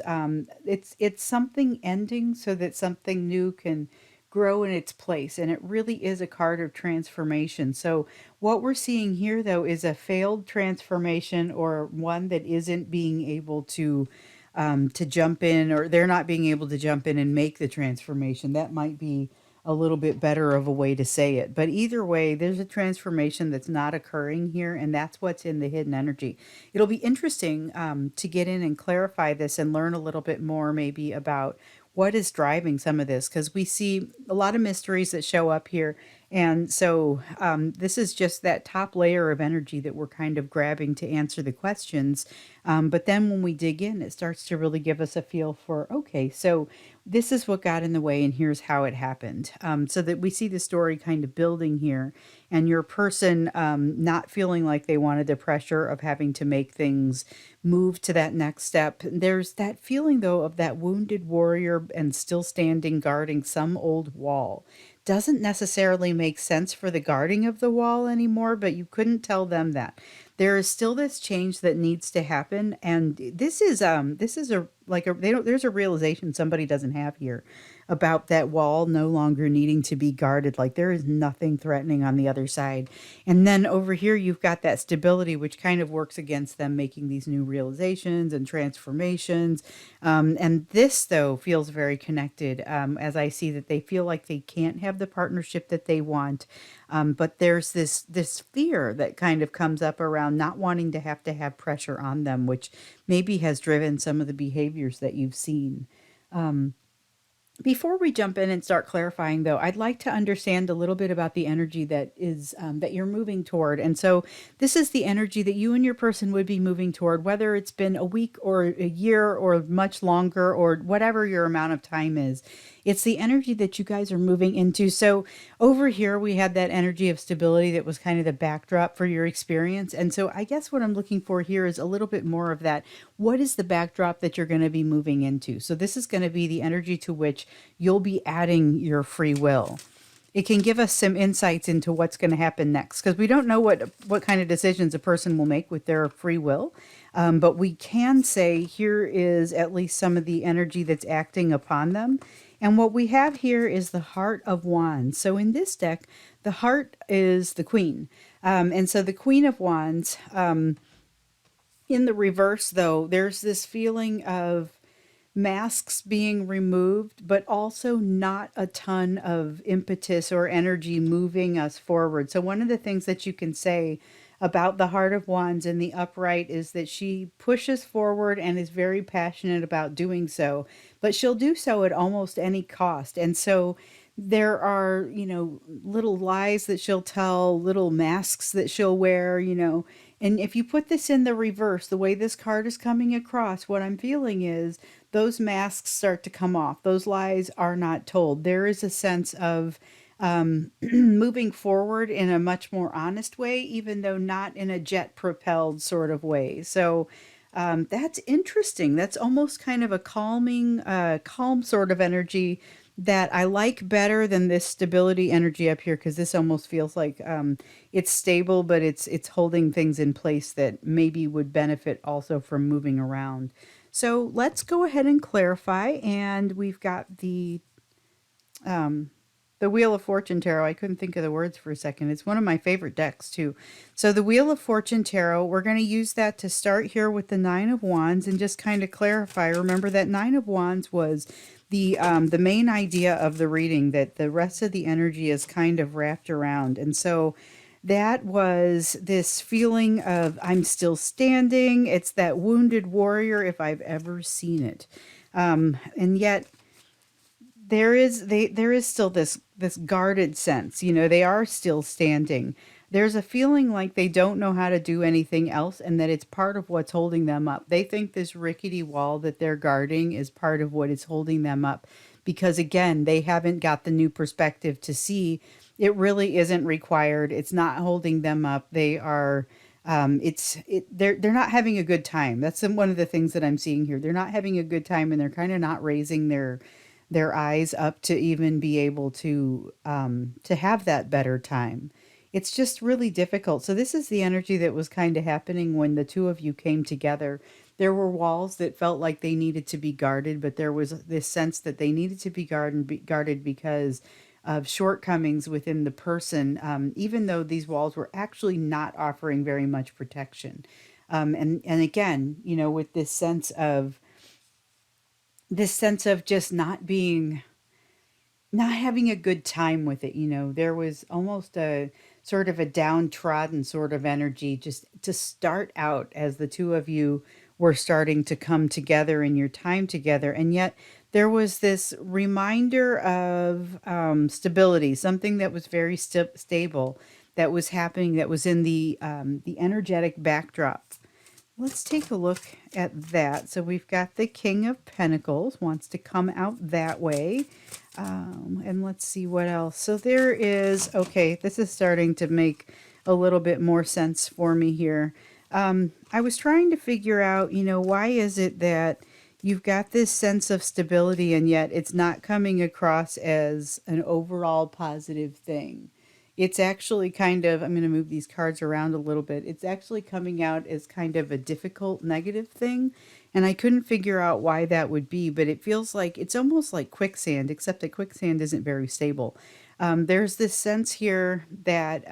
it's something ending so that something new can grow in its place. And it really is a card of transformation. So what we're seeing here, though, is a failed transformation, or one that isn't being able to jump in, or they're not being able to jump in and make the transformation. That might be a little bit better of a way to say it. But either way, there's a transformation that's not occurring here, and that's what's in the hidden energy. It'll be interesting to get in and clarify this and learn a little bit more maybe about what is driving some of this, because we see a lot of mysteries that show up here. And so this is just that top layer of energy that we're kind of grabbing to answer the questions. But then when we dig in, it starts to really give us a feel for, okay, so this is what got in the way, and here's how it happened. So that we see the story kind of building here, and your person not feeling like they wanted the pressure of having to make things move to that next step. There's that feeling, though, of that wounded warrior and still standing guarding some old wall. Doesn't necessarily make sense for the guarding of the wall anymore, but you couldn't tell them that. There is still this change that needs to happen, and this is a like a they don't there's a realization somebody doesn't have here about that wall no longer needing to be guarded. Like there is nothing threatening on the other side. And then over here you've got that stability, which kind of works against them making these new realizations and transformations. And this, though, feels very connected, as I see that they feel like they can't have the partnership that they want. But there's this fear that kind of comes up around not wanting to have pressure on them, which maybe has driven some of the behaviors that you've seen. Before we jump in and start clarifying, though, I'd like to understand a little bit about the energy that is that you're moving toward. And so, this is the energy that you and your person would be moving toward, whether it's been a week or a year or much longer or whatever your amount of time is. It's the energy that you guys are moving into. So, over here, we had that energy of stability that was kind of the backdrop for your experience. And so, I guess what I'm looking for here is a little bit more of that. What is the backdrop that you're going to be moving into? So, this is going to be the energy to which you'll be adding your free will. It can give us some insights into what's going to happen next, because we don't know what kind of decisions a person will make with their free will. But we can say here is at least some of the energy that's acting upon them. And what we have here is the Heart of Wands. So in this deck, the heart is the Queen. And so the Queen of Wands, in the reverse, though, there's this feeling of masks being removed, but also not a ton of impetus or energy moving us forward. So one of the things that you can say about the Heart of Wands in the upright is that she pushes forward and is very passionate about doing so, but she'll do so at almost any cost. And so there are, little lies that she'll tell, little masks that she'll wear, and if you put this in the reverse, the way this card is coming across, what I'm feeling is those masks start to come off. Those lies are not told. There is a sense of moving forward in a much more honest way, even though not in a jet propelled sort of way. So that's interesting. That's almost kind of a calm sort of energy that I like better than this stability energy up here, because this almost feels like it's stable, but it's holding things in place that maybe would benefit also from moving around. So let's go ahead and clarify. And we've got um, the Wheel of Fortune Tarot. I couldn't think of the words for a second. It's one of my favorite decks too. So the Wheel of Fortune Tarot, we're going to use that to start here with the Nine of Wands and just kind of clarify. Remember that Nine of Wands was the main idea of the reading, that the rest of the energy is kind of wrapped around. And so that was this feeling of I'm still standing. It's that wounded warrior if I've ever seen it. And yet there is still this guarded sense. They are still standing. There's a feeling like they don't know how to do anything else, and that it's part of what's holding them up. They think this rickety wall that they're guarding is part of what is holding them up, because again, they haven't got the new perspective to see it really isn't required. It's not holding them up. They are they're not having a good time. That's one of the things that I'm seeing here. They're not having a good time, and they're kind of not raising their eyes up to even be able to have that better time. It's just really difficult. So this is the energy that was kind of happening when the two of you came together. There were walls that felt like they needed to be guarded, but there was this sense that they needed to be guarded because of shortcomings within the person, even though these walls were actually not offering very much protection. And again, with this sense of just not having a good time with it. There was almost a sort of a downtrodden sort of energy just to start out as the two of you were starting to come together in your time together. And yet there was this reminder of stability, something that was very stable that was happening, that was in the energetic backdrop. Let's take a look at that. So we've got the King of Pentacles wants to come out that way. And let's see what else. So there is, okay, this is starting to make a little bit more sense for me here. I was trying to figure out, why is it that you've got this sense of stability and yet it's not coming across as an overall positive thing? It's actually kind of, I'm going to move these cards around a little bit. It's actually coming out as kind of a difficult negative thing. And I couldn't figure out why that would be, but it feels like it's almost like quicksand, except that quicksand isn't very stable. There's this sense here that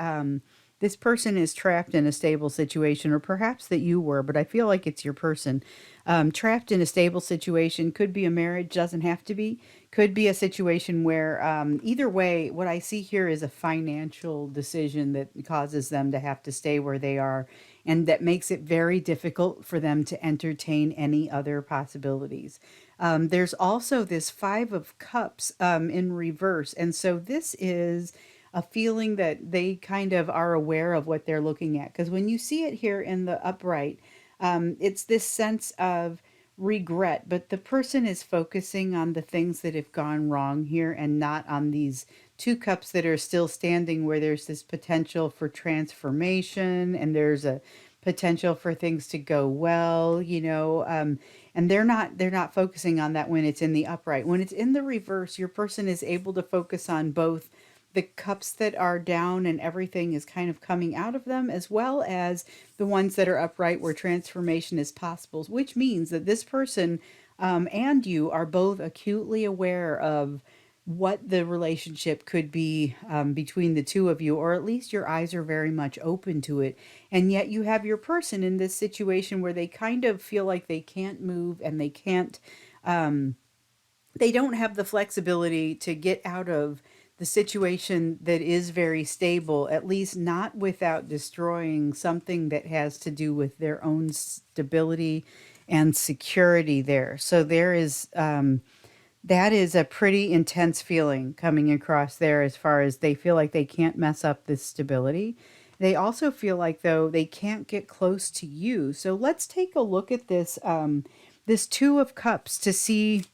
this person is trapped in a stable situation, or perhaps that you were, but I feel like it's your person. Trapped in a stable situation, could be a marriage, doesn't have to be. Could be a situation where either way, what I see here is a financial decision that causes them to have to stay where they are, and that makes it very difficult for them to entertain any other possibilities. There's also this Five of Cups in reverse. And so this is a feeling that they kind of are aware of what they're looking at. Because when you see it here in the upright, it's this sense of regret, but the person is focusing on the things that have gone wrong here and not on these two cups that are still standing, where there's this potential for transformation and there's a potential for things to go well, and they're not focusing on that when it's in the upright. When it's in the reverse, your person is able to focus on both the cups that are down and everything is kind of coming out of them, as well as the ones that are upright where transformation is possible, which means that this person and you are both acutely aware of what the relationship could be between the two of you, or at least your eyes are very much open to it. And yet you have your person in this situation where they kind of feel like they can't move and they can't, they don't have the flexibility to get out of the situation that is very stable, at least not without destroying something that has to do with their own stability and security there. So there is that is a pretty intense feeling coming across there as far as they feel like they can't mess up this stability. They also feel like though they can't get close to you. So let's take a look at this this 2 of Cups to see.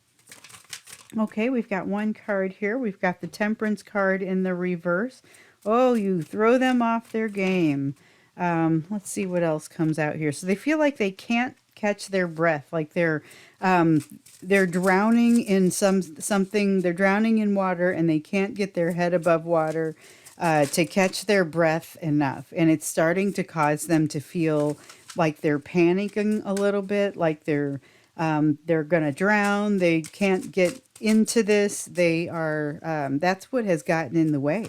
Okay, we've got one card here. We've got the Temperance card in the reverse. Oh, you throw them off their game. Let's see what else comes out here. So they feel like they can't catch their breath, like they're drowning in something. They're drowning in water, and they can't get their head above water to catch their breath enough. And it's starting to cause them to feel like they're panicking a little bit, like they're gonna drown. They can't get into this. They are. That's what has gotten in the way.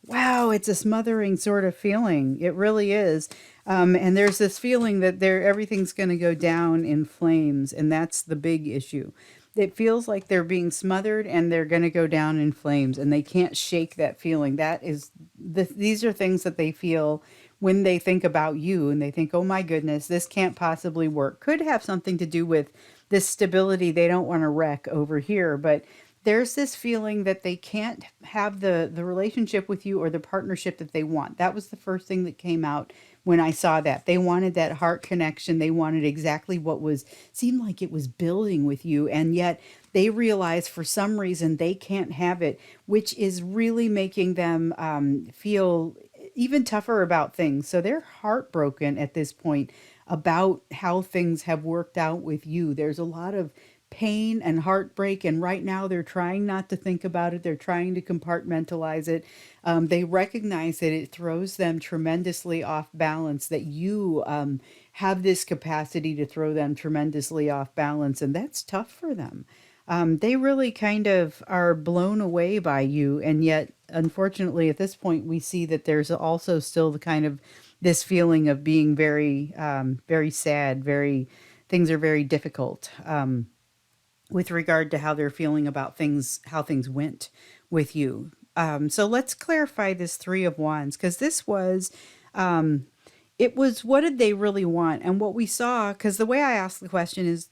Wow, it's a smothering sort of feeling. It really is. And there's this feeling that everything's going to go down in flames, and that's the big issue. It feels like they're being smothered and they're going to go down in flames, and they can't shake that feeling. These are things that they feel when they think about you, and they think, oh my goodness, this can't possibly work. Could have something to do with this stability they don't want to wreck over here, but there's this feeling that they can't have the relationship with you or the partnership that they want. That was the first thing that came out when I saw that. They wanted that heart connection. They wanted exactly what was seemed like it was building with you, and yet they realize for some reason they can't have it, which is really making them feel even tougher about things. So they're heartbroken at this point about how things have worked out with you. There's a lot of pain and heartbreak, and right now they're trying not to think about it. They're trying to compartmentalize it. They recognize that it throws them tremendously off balance, that you have this capacity to throw them tremendously off balance, and that's tough for them. They really kind of are blown away by you, and yet unfortunately at this point we see that there's also still the kind of this feeling of being very very sad, very things are very difficult with regard to how they're feeling about things, how things went with you. So let's clarify this 3 of Wands, because this was, it was what did they really want, and what we saw. Because the way I ask the question is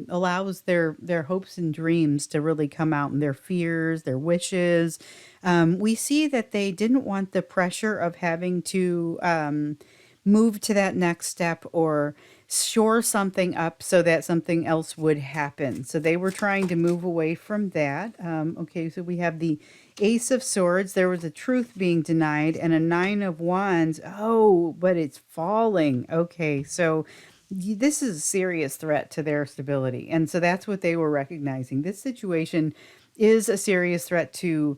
allows their hopes and dreams to really come out, and their fears, their wishes. We see that they didn't want the pressure of having to move to that next step or shore something up so that something else would happen. So they were trying to move away from that. Okay, so we have the Ace of Swords. There was a truth being denied, and a 9 of Wands. Oh, but it's falling. Okay, so this is a serious threat to their stability. And so that's what they were recognizing. This situation is a serious threat to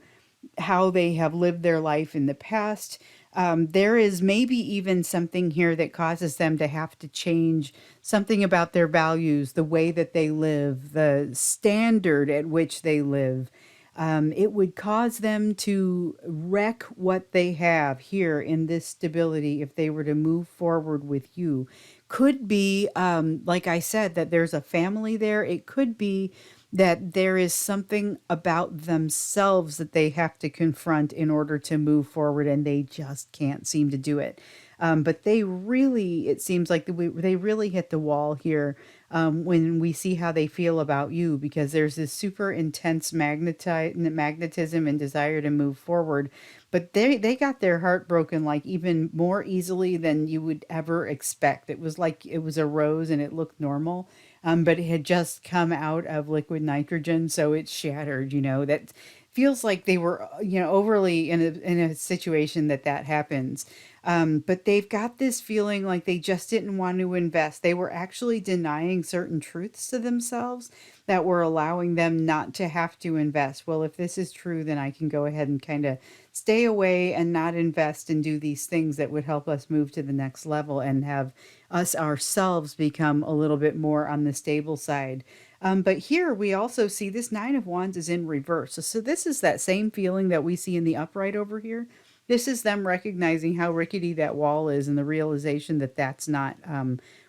how they have lived their life in the past. There is maybe even something here that causes them to have to change something about their values, the way that they live, the standard at which they live. It would cause them to wreck what they have here in this stability if they were to move forward with you. Could be, like I said, that there's a family there. It could be that there is something about themselves that they have to confront in order to move forward, and they just can't seem to do it. But they really, it seems like they really hit the wall here when we see how they feel about you, because there's this super intense magnetism and desire to move forward. But they got their heart broken like even more easily than you would ever expect. It was like it was a rose and it looked normal, but it had just come out of liquid nitrogen, so it's shattered. That feels like they were, overly in a situation that happens. But they've got this feeling like they just didn't want to invest. They were actually denying certain truths to themselves that were allowing them not to have to invest. Well, if this is true, then I can go ahead and kind of stay away and not invest and do these things that would help us move to the next level and have us ourselves become a little bit more on the stable side. But here we also see this 9 of Wands is in reverse. So this is that same feeling that we see in the upright over here. This is them recognizing how rickety that wall is, and the realization that that's not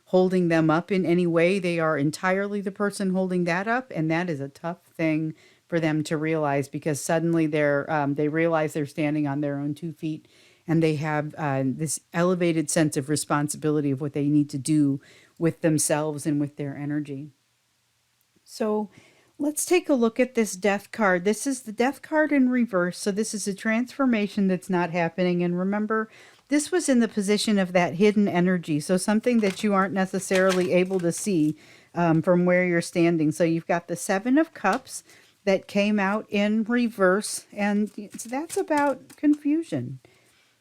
holding them up in any way. They are entirely the person holding that up, and that is a tough thing for them to realize, because suddenly they realize they're standing on their own 2 feet, and they have this elevated sense of responsibility of what they need to do with themselves and with their energy. So let's take a look at this death card. This is the death card in reverse. So this is a transformation that's not happening. And remember, this was in the position of that hidden energy. So something that you aren't necessarily able to see from where you're standing. So you've got the Seven of Cups that came out in reverse. And that's about confusion.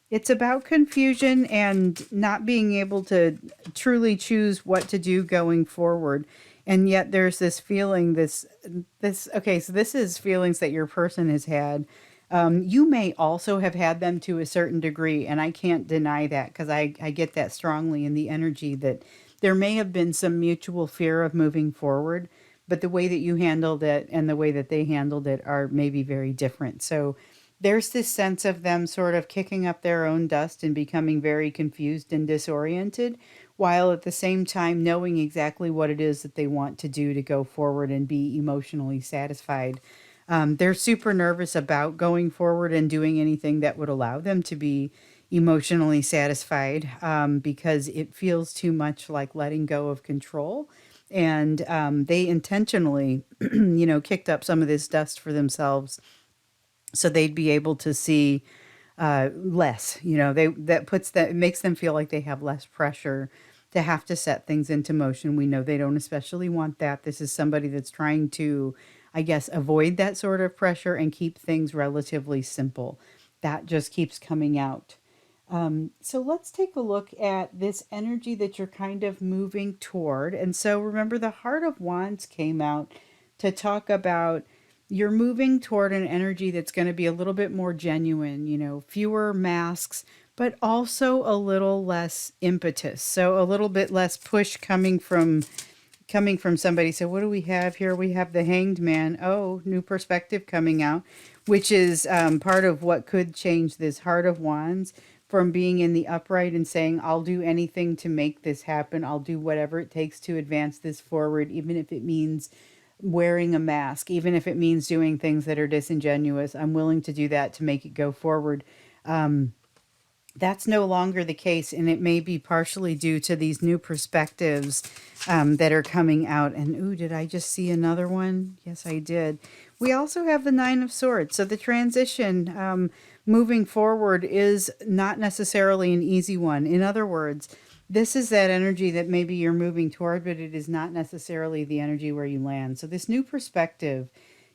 It's about confusion and not being able to truly choose what to do going forward. And yet there's this feeling, okay, so this is feelings that your person has had. You may also have had them to a certain degree, and I can't deny that, because I get that strongly in the energy that there may have been some mutual fear of moving forward, but the way that you handled it and the way that they handled it are maybe very different. So there's this sense of them sort of kicking up their own dust and becoming very confused and disoriented, while at the same time knowing exactly what it is that they want to do to go forward and be emotionally satisfied. They're super nervous about going forward and doing anything that would allow them to be emotionally satisfied, because it feels too much like letting go of control. And they intentionally, kicked up some of this dust for themselves so they'd be able to see less. It makes them feel like they have less pressure to have to set things into motion. We know they don't especially want that. This is somebody that's trying to, I guess, avoid that sort of pressure and keep things relatively simple. That just keeps coming out. So let's take a look at this energy that you're kind of moving toward. And so remember, the Heart of Wands came out to talk about you're moving toward an energy that's going to be a little bit more genuine, fewer masks, but also a little less impetus. So a little bit less push coming from somebody. So what do we have here? We have the Hanged Man. Oh, new perspective coming out, which is part of what could change this Heart of Wands from being in the upright and saying, I'll do anything to make this happen. I'll do whatever it takes to advance this forward, even if it means wearing a mask, even if it means doing things that are disingenuous. I'm willing to do that to make it go forward. That's no longer the case, and it may be partially due to these new perspectives that are coming out. And ooh, did I just see another one? Yes, I did. We also have the Nine of Swords. So the transition moving forward is not necessarily an easy one. In other words, this is that energy that maybe you're moving toward, but it is not necessarily the energy where you land. So this new perspective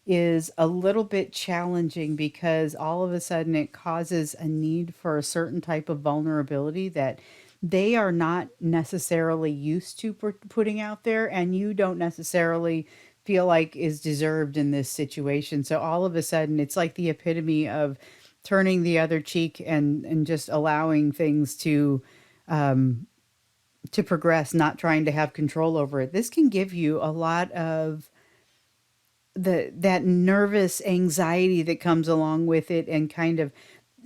is a little bit challenging, because all of a sudden it causes a need for a certain type of vulnerability that they are not necessarily used to putting out there, and you don't necessarily feel like is deserved in this situation. So all of a sudden it's like the epitome of turning the other cheek and just allowing things to progress, not trying to have control over it. This can give you a lot of that nervous anxiety that comes along with it, and kind of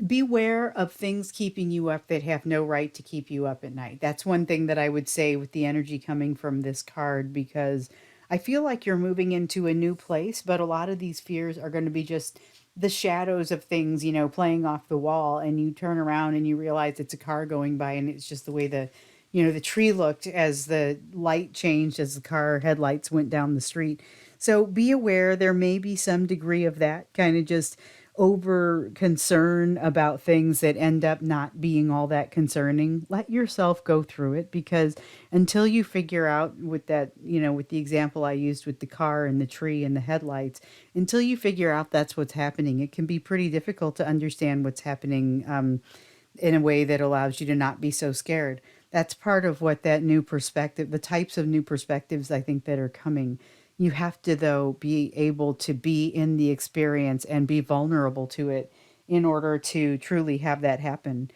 beware of things keeping you up that have no right to keep you up at night. That's one thing that I would say with the energy coming from this card, because I feel like you're moving into a new place, but a lot of these fears are going to be just the shadows of things, playing off the wall, and you turn around and you realize it's a car going by, and it's just the way the tree looked as the light changed as the car headlights went down the street. So be aware, there may be some degree of that kind of just over concern about things that end up not being all that concerning. Let yourself go through it, because until you figure out with that, with the example I used with the car and the tree and the headlights, until you figure out that's what's happening, it can be pretty difficult to understand what's happening in a way that allows you to not be so scared. That's part of what that new perspective, the types of new perspectives I think that are coming. You have to, though, be able to be in the experience and be vulnerable to it in order to truly have that happen.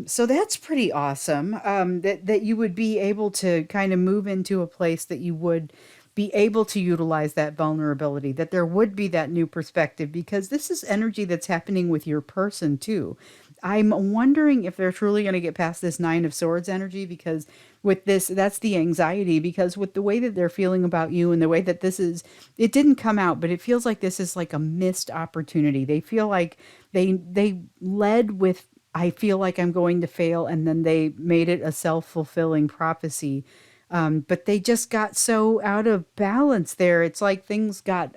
So that's pretty awesome, that you would be able to kind of move into a place that you would be able to utilize that vulnerability, that there would be that new perspective, because this is energy that's happening with your person too. I'm wondering if they're truly going to get past this Nine of Swords energy, because with this, that's the anxiety, because with the way that they're feeling about you and the way that this is, it didn't come out, but it feels like this is like a missed opportunity. They feel like they led with, I feel like I'm going to fail, and then they made it a self-fulfilling prophecy. But they just got so out of balance there. It's like things got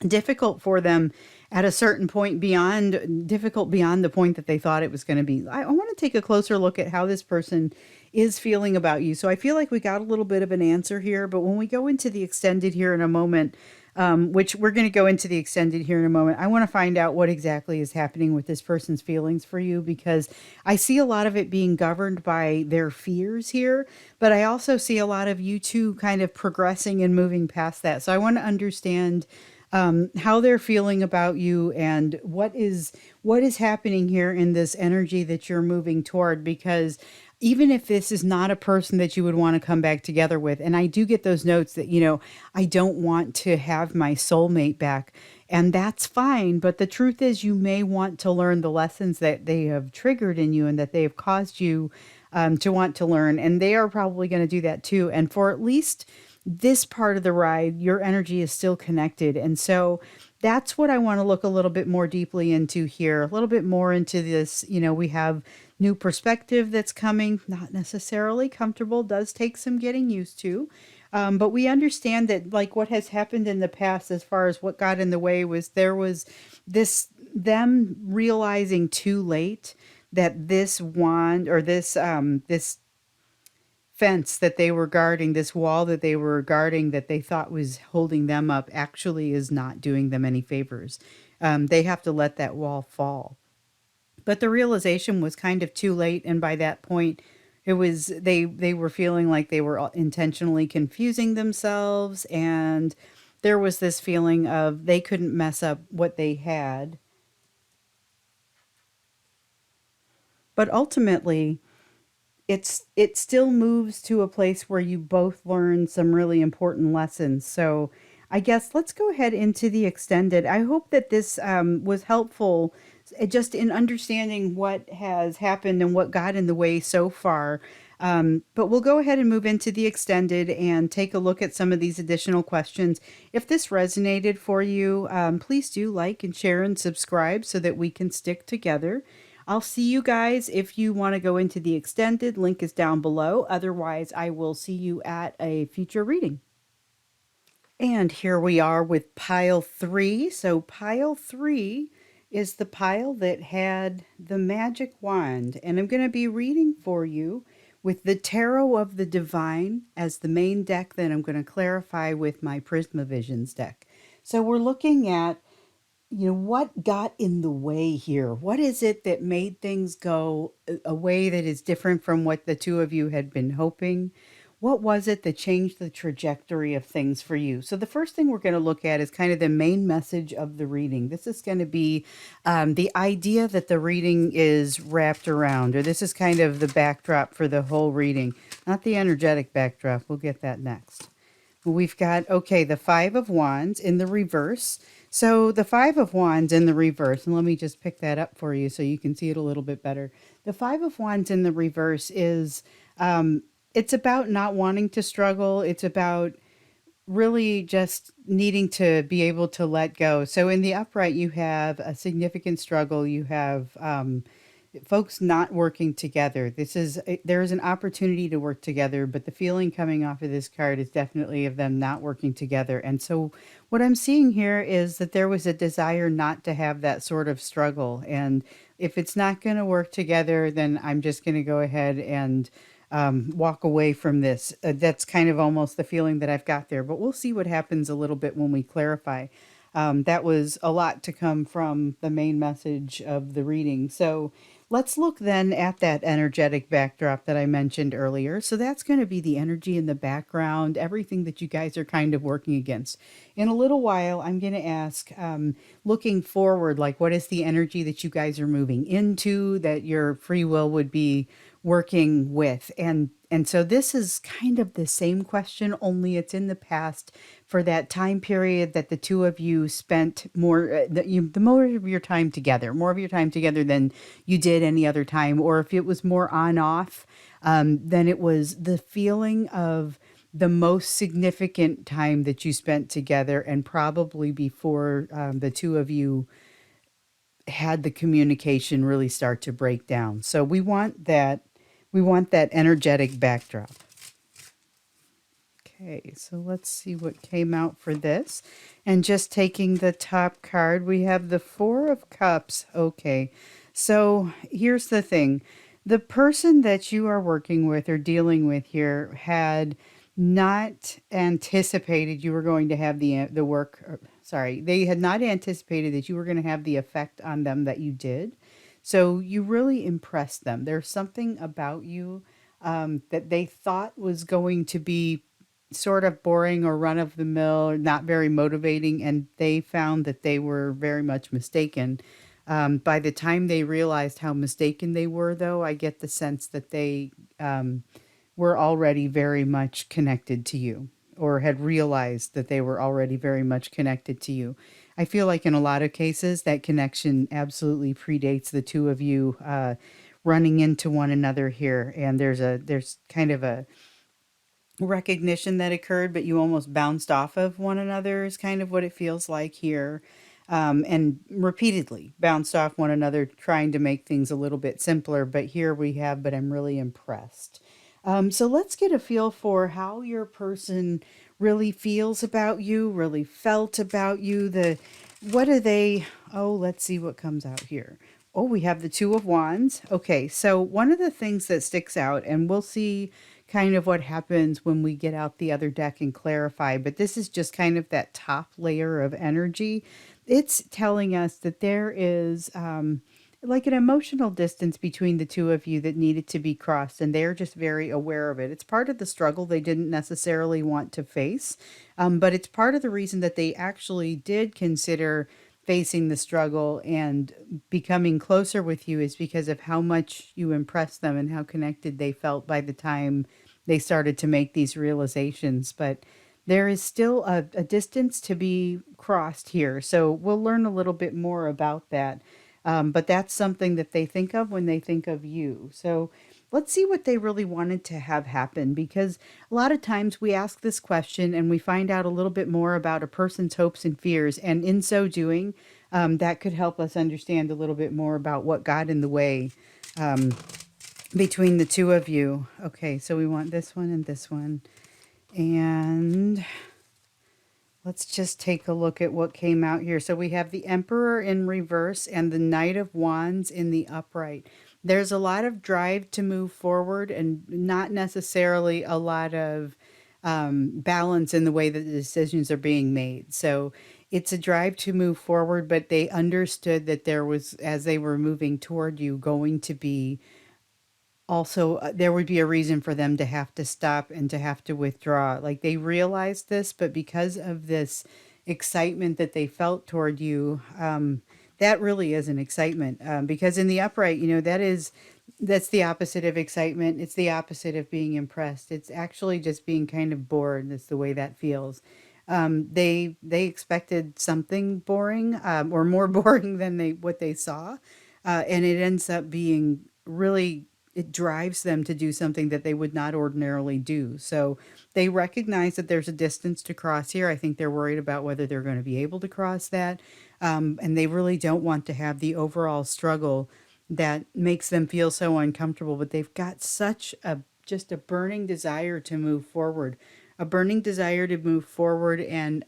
difficult for them at a certain point, beyond difficult beyond the point that they thought it was going to be. I want to take a closer look at how this person is feeling about you. So I feel like we got a little bit of an answer here, but when we go into the extended here in a moment, which we're going to go into the extended here in a moment, I want to find out what exactly is happening with this person's feelings for you, because I see a lot of it being governed by their fears here, but I also see a lot of you two kind of progressing and moving past that. So I want to understand how they're feeling about you, and what is happening here in this energy that you're moving toward, because even if this is not a person that you would want to come back together with, and I do get those notes that, I don't want to have my soulmate back, and that's fine, but the truth is you may want to learn the lessons that they have triggered in you and that they have caused you to want to learn, and they are probably going to do that too. And for at least this part of the ride, your energy is still connected. And so that's what I want to look a little bit more deeply into here, a little bit more into this. We have new perspective that's coming, not necessarily comfortable, does take some getting used to. But we understand that, like, what has happened in the past, as far as what got in the way, was there was them realizing too late that this wand, or this fence that they were guarding, this wall that they were guarding, that they thought was holding them up, actually is not doing them any favors. They have to let that wall fall. But the realization was kind of too late, and by that point, it was they were feeling like they were intentionally confusing themselves, and there was this feeling of they couldn't mess up what they had. But ultimately, it still moves to a place where you both learn some really important lessons. So I guess let's go ahead into the extended. I hope that this was helpful, just in understanding what has happened and what got in the way so far. But we'll go ahead and move into the extended and take a look at some of these additional questions. If this resonated for you, please do like and share and subscribe so that we can stick together. I'll see you guys if you want to go into the extended. Link is down below. Otherwise, I will see you at a future reading. And here we are with pile 3. So pile 3 is the pile that had the magic wand. And I'm going to be reading for you with the Tarot of the Divine as the main deck. Then I'm going to clarify with my Prisma Visions deck. So we're looking at, what got in the way here? What is it that made things go a way that is different from what the two of you had been hoping? What was it that changed the trajectory of things for you? So the first thing we're going to look at is kind of the main message of the reading. This is going to be the idea that the reading is wrapped around, or this is kind of the backdrop for the whole reading, not the energetic backdrop. We'll get that next. We've got, okay, the Five of Wands in the reverse. So the Five of Wands in the reverse, and let me just pick that up for you so you can see it a little bit better. The Five of Wands in the reverse is, it's about not wanting to struggle. It's about really just needing to be able to let go. So in the upright, you have a significant struggle. You have folks not working together. There is an opportunity to work together, but the feeling coming off of this card is definitely of them not working together. And so what I'm seeing here is that there was a desire not to have that sort of struggle. And if it's not going to work together, then I'm just going to go ahead and walk away from this. That's kind of almost the feeling that I've got there, but we'll see what happens a little bit when we clarify. That was a lot to come from the main message of the reading. So let's look then at that energetic backdrop that I mentioned earlier. So that's going to be the energy in the background, everything that you guys are kind of working against. in a little while, I'm going to ask, looking forward, like what is the energy that you guys are moving into that your free will would be working with? And so this is kind of the same question, only it's in the past for that time period that the two of you spent more, the more of your time together, more of your time together than you did any other time, or if it was more on off, then it was the feeling of the most significant time that you spent together, and probably before the two of you had the communication really start to break down. So we want that energetic backdrop. Okay, so let's see what came out for this. And just taking the top card, we have the Four of Cups. Okay, so here's the thing. The person that you are working with or dealing with here had not anticipated you were going to have the work. Sorry, they had not anticipated that you were going to have the effect on them that you did. So you really impressed them. There's something about you that they thought was going to be sort of boring or run of the mill or not very motivating, and they found that they were very much mistaken. By the time they realized how mistaken they were, though, I get the sense that they were already very much connected to you, or had realized that they were already very much connected to you. I feel like in a lot of cases that connection absolutely predates the two of you running into one another here, and there's kind of a recognition that occurred, but you almost bounced off of one another is kind of what it feels like here. And repeatedly bounced off one another, trying to make things a little bit simpler. But here we have, but I'm really impressed. So let's get a feel for how your person really feels about you, really felt about you. What are they? Oh, let's see what comes out here. Oh, we have the Two of Wands. Okay, so one of the things that sticks out, and we'll see kind of what happens when we get out the other deck and clarify, but this is just kind of that top layer of energy. It's telling us that there is like an emotional distance between the two of you that needed to be crossed, and they're just very aware of it. It's part of the struggle they didn't necessarily want to face, but it's part of the reason that they actually did consider facing the struggle and becoming closer with you, is because of how much you impressed them and how connected they felt by the time they started to make these realizations. But there is still a distance to be crossed here. So we'll learn a little bit more about that. But that's something that they think of when they think of you. So let's see what they really wanted to have happen, because a lot of times we ask this question and we find out a little bit more about a person's hopes and fears. And in so doing, that could help us understand a little bit more about what got in the way between the two of you. Okay, so we want this one and this one. And let's just take a look at what came out here. So we have the Emperor in reverse and the Knight of Wands in the upright. There's a lot of drive to move forward and not necessarily a lot of balance in the way that the decisions are being made. So it's a drive to move forward, but they understood that there was, as they were moving toward you, going to be also there would be a reason for them to have to stop and to have to withdraw. Like they realized this, but because of this excitement that they felt toward you, that really is an excitement. Because in the upright, that's the opposite of excitement. It's the opposite of being impressed. It's actually just being kind of bored. That's the way that feels. They expected something boring, or more boring than what they saw, and it ends up being really, it drives them to do something that they would not ordinarily do. So they recognize that there's a distance to cross here. I think they're worried about whether they're going to be able to cross that. And they really don't want to have the overall struggle that makes them feel so uncomfortable. But they've got such just a burning desire to move forward, a burning desire to move forward, and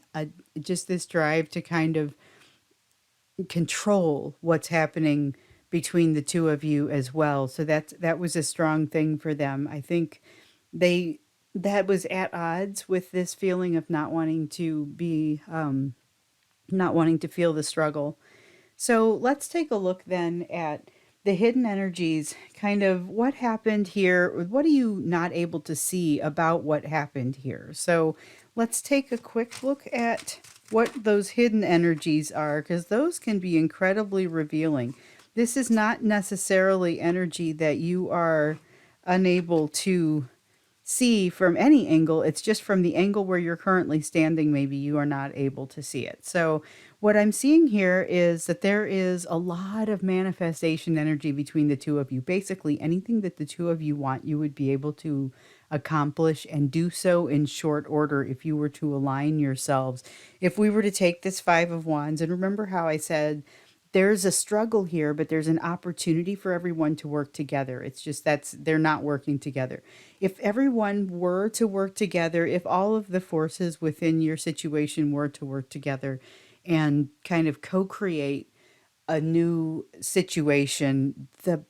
just this drive to kind of control what's happening between the two of you as well. So that was a strong thing for them. I think they that was at odds with this feeling of not wanting to be not wanting to feel the struggle. So let's take a look then at the hidden energies, kind of what happened here. What are you not able to see about what happened here? So let's take a quick look at what those hidden energies are, because those can be incredibly revealing. This is not necessarily energy that you are unable to see from any angle. It's just from the angle where you're currently standing, maybe you are not able to see it. So, what I'm seeing here is that there is a lot of manifestation energy between the two of you. Basically, anything that the two of you want, you would be able to accomplish and do so in short order if you were to align yourselves. If we were to take this Five of Wands, and remember how I said, there's a struggle here, but there's an opportunity for everyone to work together. It's just that's they're not working together. If everyone were to work together, if all of the forces within your situation were to work together and kind of co-create a new situation, the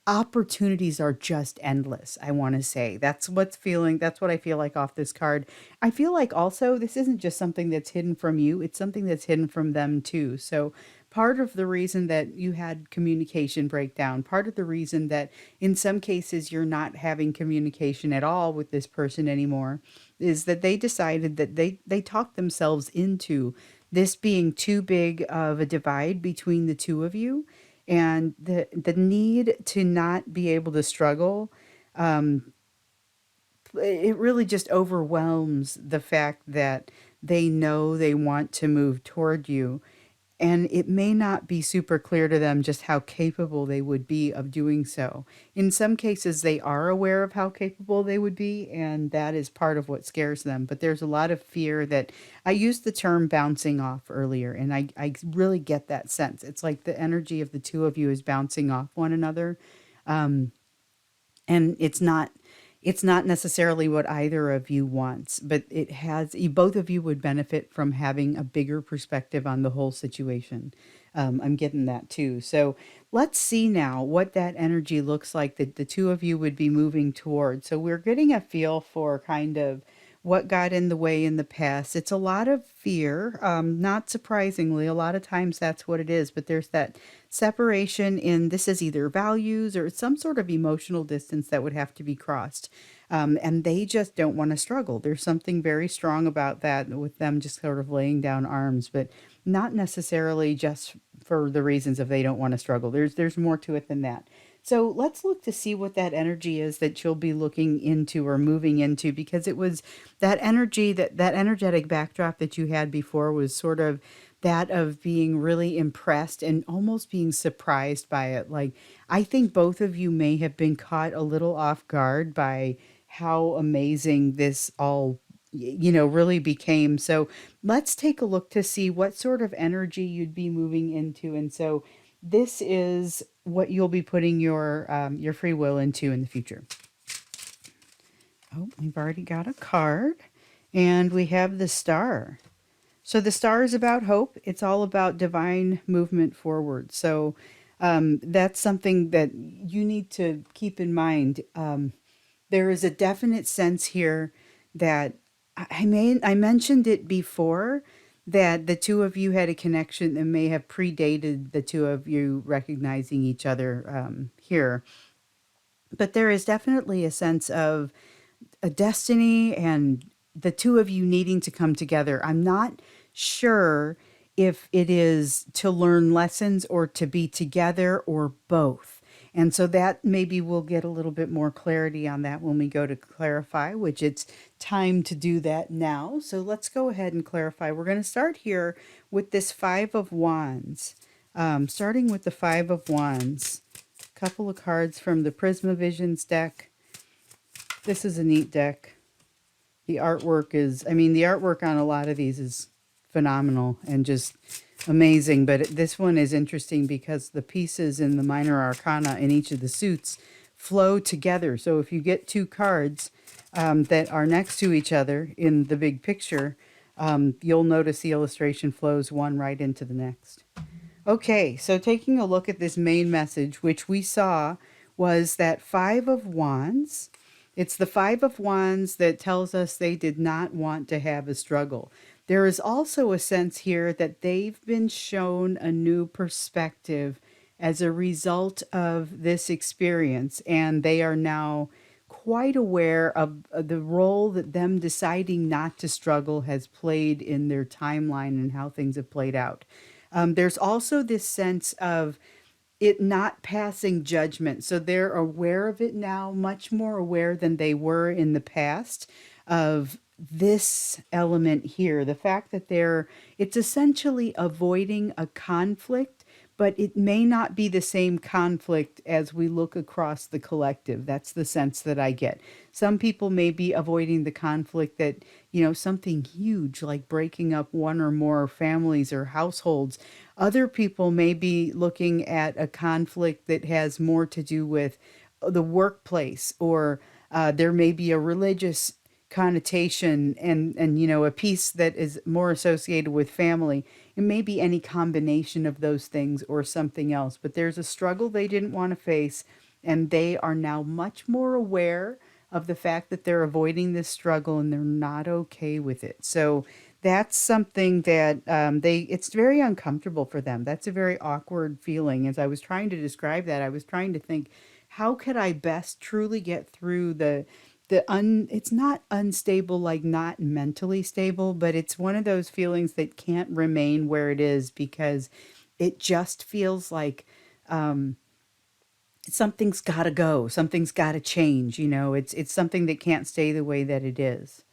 opportunities are just endless. I want to say that's what I feel like off this card. I feel like also this isn't just something that's hidden from you, it's something that's hidden from them too. So part of the reason that you had communication breakdown, part of the reason that in some cases you're not having communication at all with this person anymore, is that they decided that they talked themselves into this being too big of a divide between the two of you, and the need to not be able to struggle, um, it really just overwhelms the fact that they know they want to move toward you, and it may not be super clear to them just how capable they would be of doing so. In some cases, they are aware of how capable they would be, and that is part of what scares them. But there's a lot of fear that I used the term bouncing off earlier, and I really get that sense. It's like the energy of the two of you is bouncing off one another. Um, and it's not necessarily what either of you wants, but both of you would benefit from having a bigger perspective on the whole situation. I'm getting that too. So let's see now what that energy looks like that the two of you would be moving toward. So we're getting a feel for kind of what got in the way in the past. It's a lot of fear. Not surprisingly, a lot of times that's what it is, but there's that separation in this is either values or some sort of emotional distance that would have to be crossed. And they just don't want to struggle. There's something very strong about that with them just sort of laying down arms, but not necessarily just for the reasons of they don't want to struggle. There's more to it than that. So let's look to see what that energy is that you'll be looking into or moving into, because it was that energy, that energetic backdrop that you had before was sort of that of being really impressed and almost being surprised by it. Like, I think both of you may have been caught a little off guard by how amazing this all really became. So let's take a look to see what sort of energy you'd be moving into. And so this is what you'll be putting your free will into in the future. Oh, we've already got a card, and we have the star. So the star is about hope. It's all about divine movement forward. So that's something that you need to keep in mind. There is a definite sense here that I mentioned it before, that the two of you had a connection that may have predated the two of you recognizing each other here. But there is definitely a sense of a destiny and the two of you needing to come together. I'm not sure if it is to learn lessons or to be together or both. And so that maybe we'll get a little bit more clarity on that when we go to clarify, which it's time to do that now. So let's go ahead and clarify. We're going to start here with this Five of Wands. Starting with the Five of Wands, a couple of cards from the Prisma Visions deck. This is a neat deck. The artwork on a lot of these is phenomenal and just amazing. But this one is interesting because the pieces in the minor arcana in each of the suits flow together. So if you get two cards that are next to each other in the big picture, you'll notice the illustration flows one right into the next. Okay, so taking a look at this main message, which we saw was that Five of Wands. It's the Five of Wands that tells us they did not want to have a struggle. There is also a sense here that they've been shown a new perspective as a result of this experience, and they are now quite aware of the role that them deciding not to struggle has played in their timeline and how things have played out. There's also this sense of it not passing judgment. So they're aware of it now, much more aware than they were in the past of this element here. The fact that it's essentially avoiding a conflict, but it may not be the same conflict as we look across the collective. That's the sense that I get. Some people may be avoiding the conflict that, something huge like breaking up one or more families or households. Other people may be looking at a conflict that has more to do with the workplace, or there may be a religious connotation, and a piece that is more associated with family. It may be any combination of those things or something else, but there's a struggle they didn't want to face, and they are now much more aware of the fact that they're avoiding this struggle and they're not okay with it. So that's something that it's very uncomfortable for them. That's a very awkward feeling. As I was trying to describe that, I was trying to think, how could I best truly get through it's not unstable, like not mentally stable, but it's one of those feelings that can't remain where it is, because it just feels like something's got to go, something's got to change. It's something that can't stay the way that it is.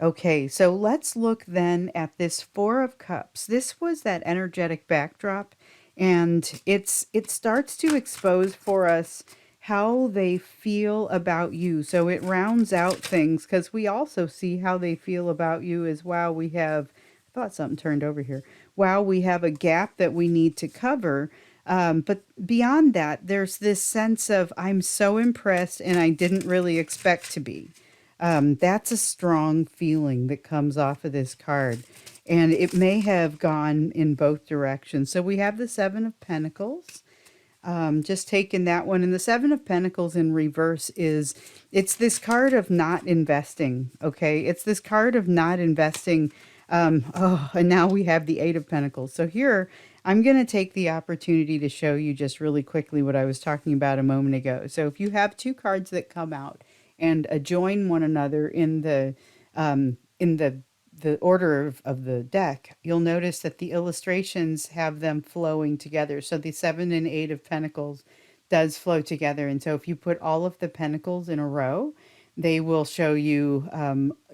Okay, so let's look then at this Four of Cups. This was that energetic backdrop, and it starts to expose for us how they feel about you. So it rounds out things, because we also see how they feel about you as well. I thought something turned over here. Wow, we have a gap that we need to cover. But beyond that, there's this sense of, I'm so impressed and I didn't really expect to be. That's a strong feeling that comes off of this card. And it may have gone in both directions. So we have the Seven of Pentacles. Just taking that one. And the Seven of Pentacles in reverse it's this card of not investing. Okay. It's this card of not investing. And now we have the Eight of Pentacles. So here, I'm going to take the opportunity to show you just really quickly what I was talking about a moment ago. So if you have two cards that come out and join one another in the order of the deck, you'll notice that the illustrations have them flowing together. So the Seven and Eight of Pentacles does flow together. And so if you put all of the pentacles in a row, they will show you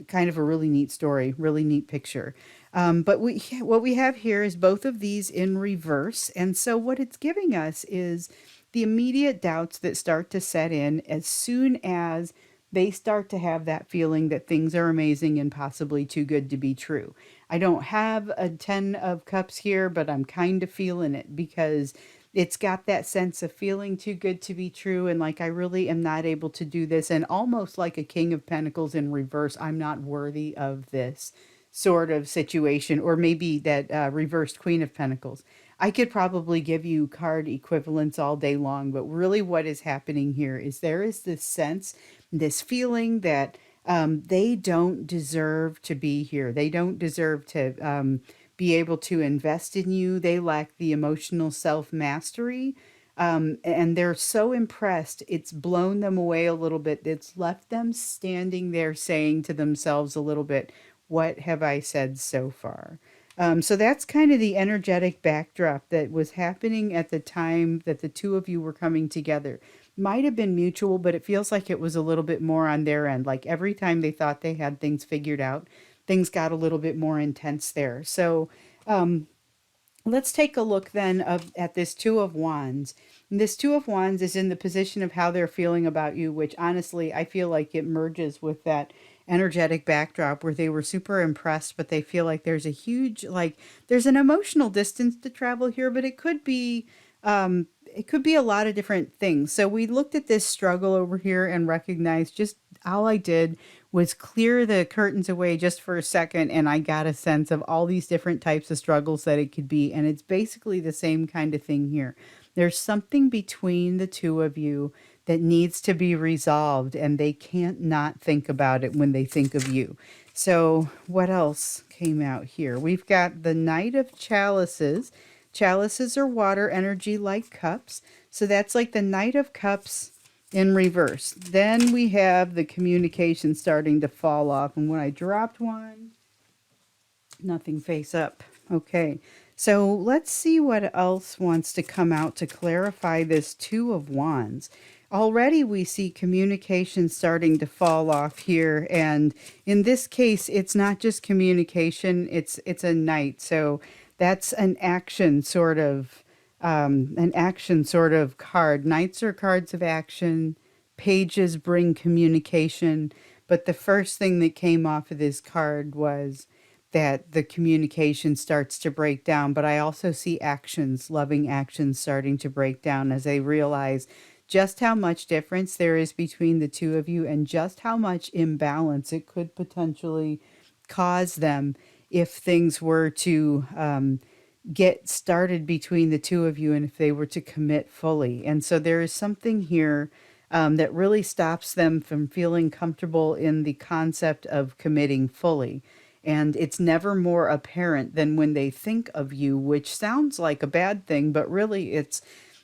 kind of a really neat story, really neat picture. But what we have here is both of these in reverse. And so what it's giving us is the immediate doubts that start to set in as soon as they start to have that feeling that things are amazing and possibly too good to be true. I don't have a 10 of cups here, but I'm kind of feeling it, because it's got that sense of feeling too good to be true. And like, I really am not able to do this. And almost like a King of Pentacles in reverse, I'm not worthy of this sort of situation. Or maybe that reversed Queen of Pentacles. I could probably give you card equivalents all day long, but really what is happening here is there is this sense, this feeling that they don't deserve to be here. They don't deserve to be able to invest in you. They lack the emotional self-mastery. And they're so impressed, it's blown them away a little bit. It's left them standing there saying to themselves a little bit, what have I said so far? So that's kind of the energetic backdrop that was happening at the time that the two of you were coming together. Might have been mutual, but it feels like it was a little bit more on their end. Like every time they thought they had things figured out, things got a little bit more intense there. So let's take a look then at this Two of Wands. And this Two of Wands is in the position of how they're feeling about you, which honestly, I feel like it merges with that energetic backdrop where they were super impressed, but they feel like there's a huge, like, there's an emotional distance to travel here, but it could be a lot of different things. So we looked at this struggle over here and recognized, just all I did was clear the curtains away just for a second, and I got a sense of all these different types of struggles that it could be. And it's basically the same kind of thing here. There's something between the two of you that needs to be resolved, and they can't not think about it when they think of you. So what else came out here? We've got the Knight of Chalices. Chalices are water energy like cups. So that's like the Knight of Cups in reverse. Then we have the communication starting to fall off. And when I dropped one, nothing face up. Okay, so let's see what else wants to come out to clarify this Two of Wands. Already we see communication starting to fall off here, and in this case, it's not just communication; it's a knight. So that's an action sort of card. Knights are cards of action. Pages bring communication, but the first thing that came off of this card was that the communication starts to break down. But I also see actions, loving actions starting to break down as they realize just how much difference there is between the two of you and just how much imbalance it could potentially cause them if things were to get started between the two of you and if they were to commit fully. And so there is something here that really stops them from feeling comfortable in the concept of committing fully. And it's never more apparent than when they think of you, which sounds like a bad thing, but really it's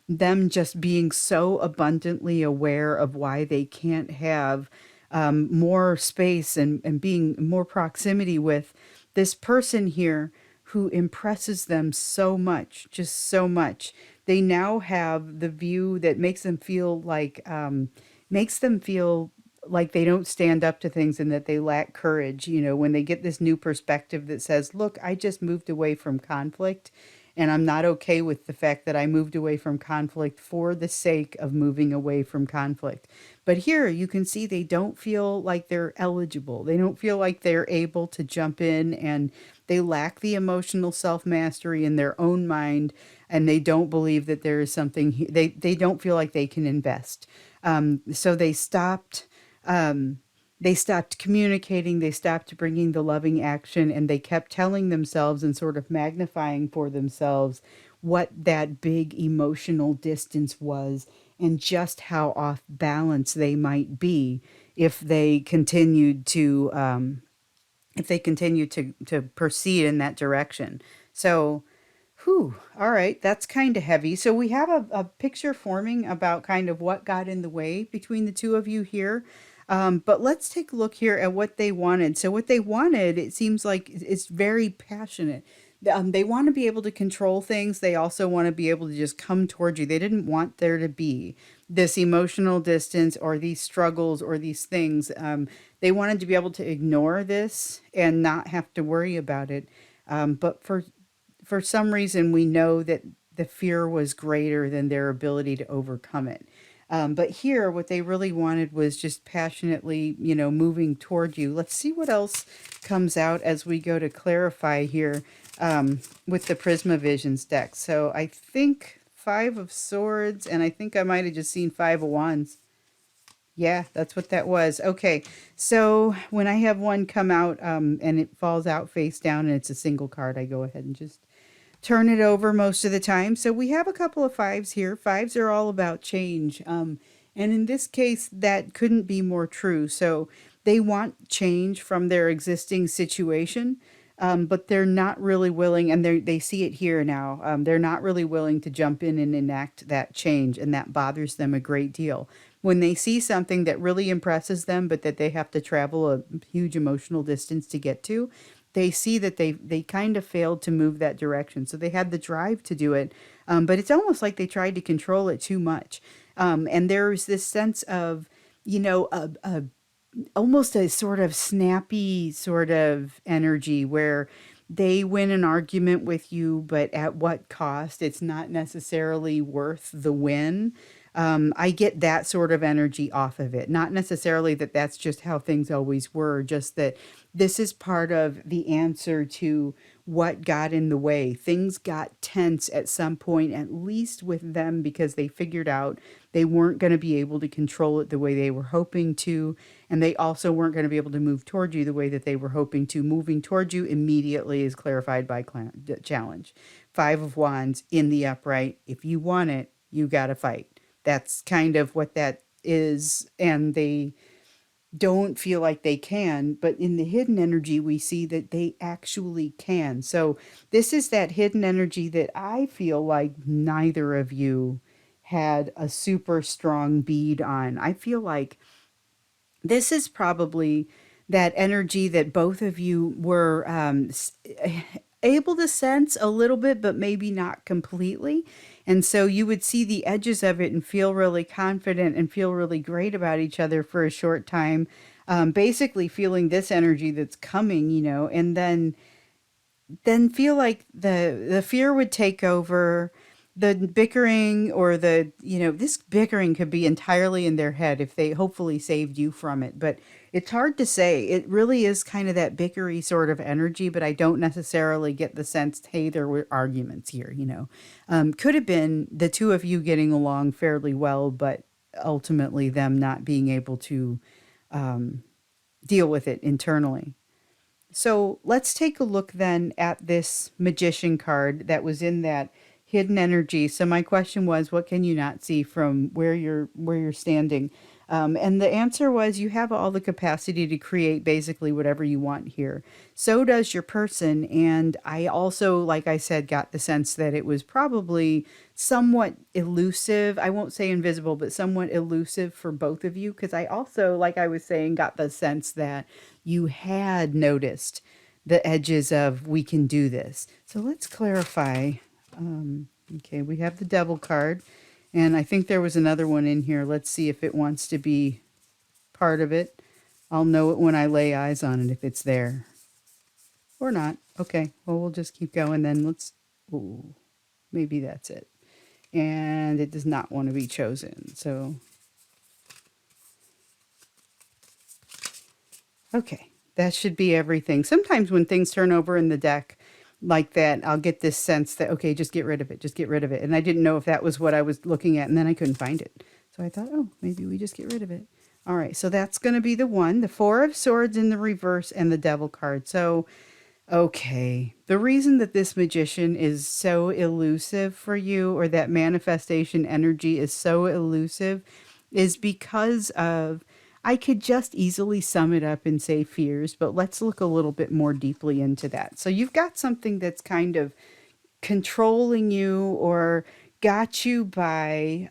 them just being so abundantly aware of why they can't have more space and being more proximity with this person here who impresses them so much, just so much. They now have the view that makes them feel like they don't stand up to things and that they lack courage. You know, when they get this new perspective that says, look, I just moved away from conflict and I'm not okay with the fact that I moved away from conflict for the sake of moving away from conflict. But here you can see they don't feel like they're eligible. They don't feel like they're able to jump in, and they lack the emotional self mastery in their own mind, and they don't believe that there is something, they don't feel like they can invest. So um, they stopped communicating, they stopped bringing the loving action, and they kept telling themselves and sort of magnifying for themselves what that big emotional distance was and just how off balance they might be if they continued to proceed in that direction. So whew, all right, that's kind of heavy. So we have a picture forming about kind of what got in the way between the two of you here. But let's take a look here at what they wanted. So what they wanted, it seems like it's very passionate. They want to be able to control things. They also want to be able to just come towards you. They didn't want there to be this emotional distance or these struggles or these things. They wanted to be able to ignore this and not have to worry about it. But for some reason, we know that the fear was greater than their ability to overcome it. But here, what they really wanted was just passionately, moving toward you. Let's see what else comes out as we go to clarify here with the Prisma Visions deck. So I think Five of Swords, and I think I might have just seen Five of Wands. Yeah, that's what that was. Okay, so when I have one come out and it falls out face down and it's a single card, I go ahead and just turn it over most of the time. So we have a couple of fives here. Fives are all about change. And in this case, that couldn't be more true. So they want change from their existing situation, but they're not really willing, and they see it here now. They're not really willing to jump in and enact that change, and that bothers them a great deal. When they see something that really impresses them, but that they have to travel a huge emotional distance to get to, they see that they kind of failed to move that direction. So they had the drive to do it, but it's almost like they tried to control it too much. And there's this sense of, almost a sort of snappy sort of energy where they win an argument with you, but at what cost? It's not necessarily worth the win. I get that sort of energy off of it. Not necessarily that that's just how things always were, just that this is part of the answer to what got in the way. Things got tense at some point, at least with them, because they figured out they weren't going to be able to control it the way they were hoping to. And they also weren't going to be able to move toward you the way that they were hoping to. Moving toward you immediately is clarified by challenge. Five of Wands in the upright. If you want it, you got to fight. That's kind of what that is. And they don't feel like they can, but in the hidden energy, we see that they actually can. So this is that hidden energy that I feel like neither of you had a super strong bead on. I feel like this is probably that energy that both of you were able to sense a little bit, but maybe not completely. And so you would see the edges of it and feel really confident and feel really great about each other for a short time. Basically, feeling this energy that's coming, and then feel like the fear would take over, the bickering, or this bickering could be entirely in their head if they hopefully saved you from it, but it's hard to say. It really is kind of that bickery sort of energy, but I don't necessarily get the sense, hey, there were arguments here. Could have been the two of you getting along fairly well, but ultimately them not being able to deal with it internally. So let's take a look then at this magician card that was in that hidden energy. So my question was, what can you not see from where you're standing? And the answer was you have all the capacity to create basically whatever you want here. So does your person. And I also, like I said, got the sense that it was probably somewhat elusive. I won't say invisible, but somewhat elusive for both of you. Because I also, like I was saying, got the sense that you had noticed the edges of we can do this. So let's clarify. Okay, we have the devil card, and I think there was another one in here. Let's see if it wants to be part of it. I'll know it when I lay eyes on it if it's there or not. Okay, well, we'll just keep going then. Ooh, maybe that's it. And it does not want to be chosen. So, okay, that should be everything. Sometimes when things turn over in the deck like that, I'll get this sense that, okay, just get rid of it, just get rid of it. And I didn't know if that was what I was looking at, and then I couldn't find it. So I thought, oh, maybe we just get rid of it. All right, so that's going to be the one, the Four of Swords in the reverse, and the Devil card. So, okay, the reason that this magician is so elusive for you, or that manifestation energy is so elusive, is because of, I could just easily sum it up and say fears, but let's look a little bit more deeply into that. So you've got something that's kind of controlling you, or got you by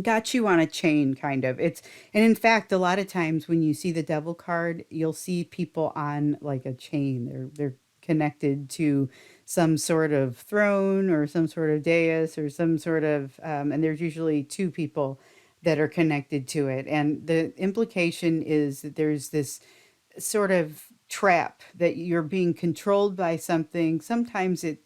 got you on a chain, kind of. And in fact, a lot of times when you see the devil card, you'll see people on like a chain. They're connected to some sort of throne or some sort of dais or some sort of and there's usually two people that are connected to it. And the implication is that there's this sort of trap that you're being controlled by something. Sometimes it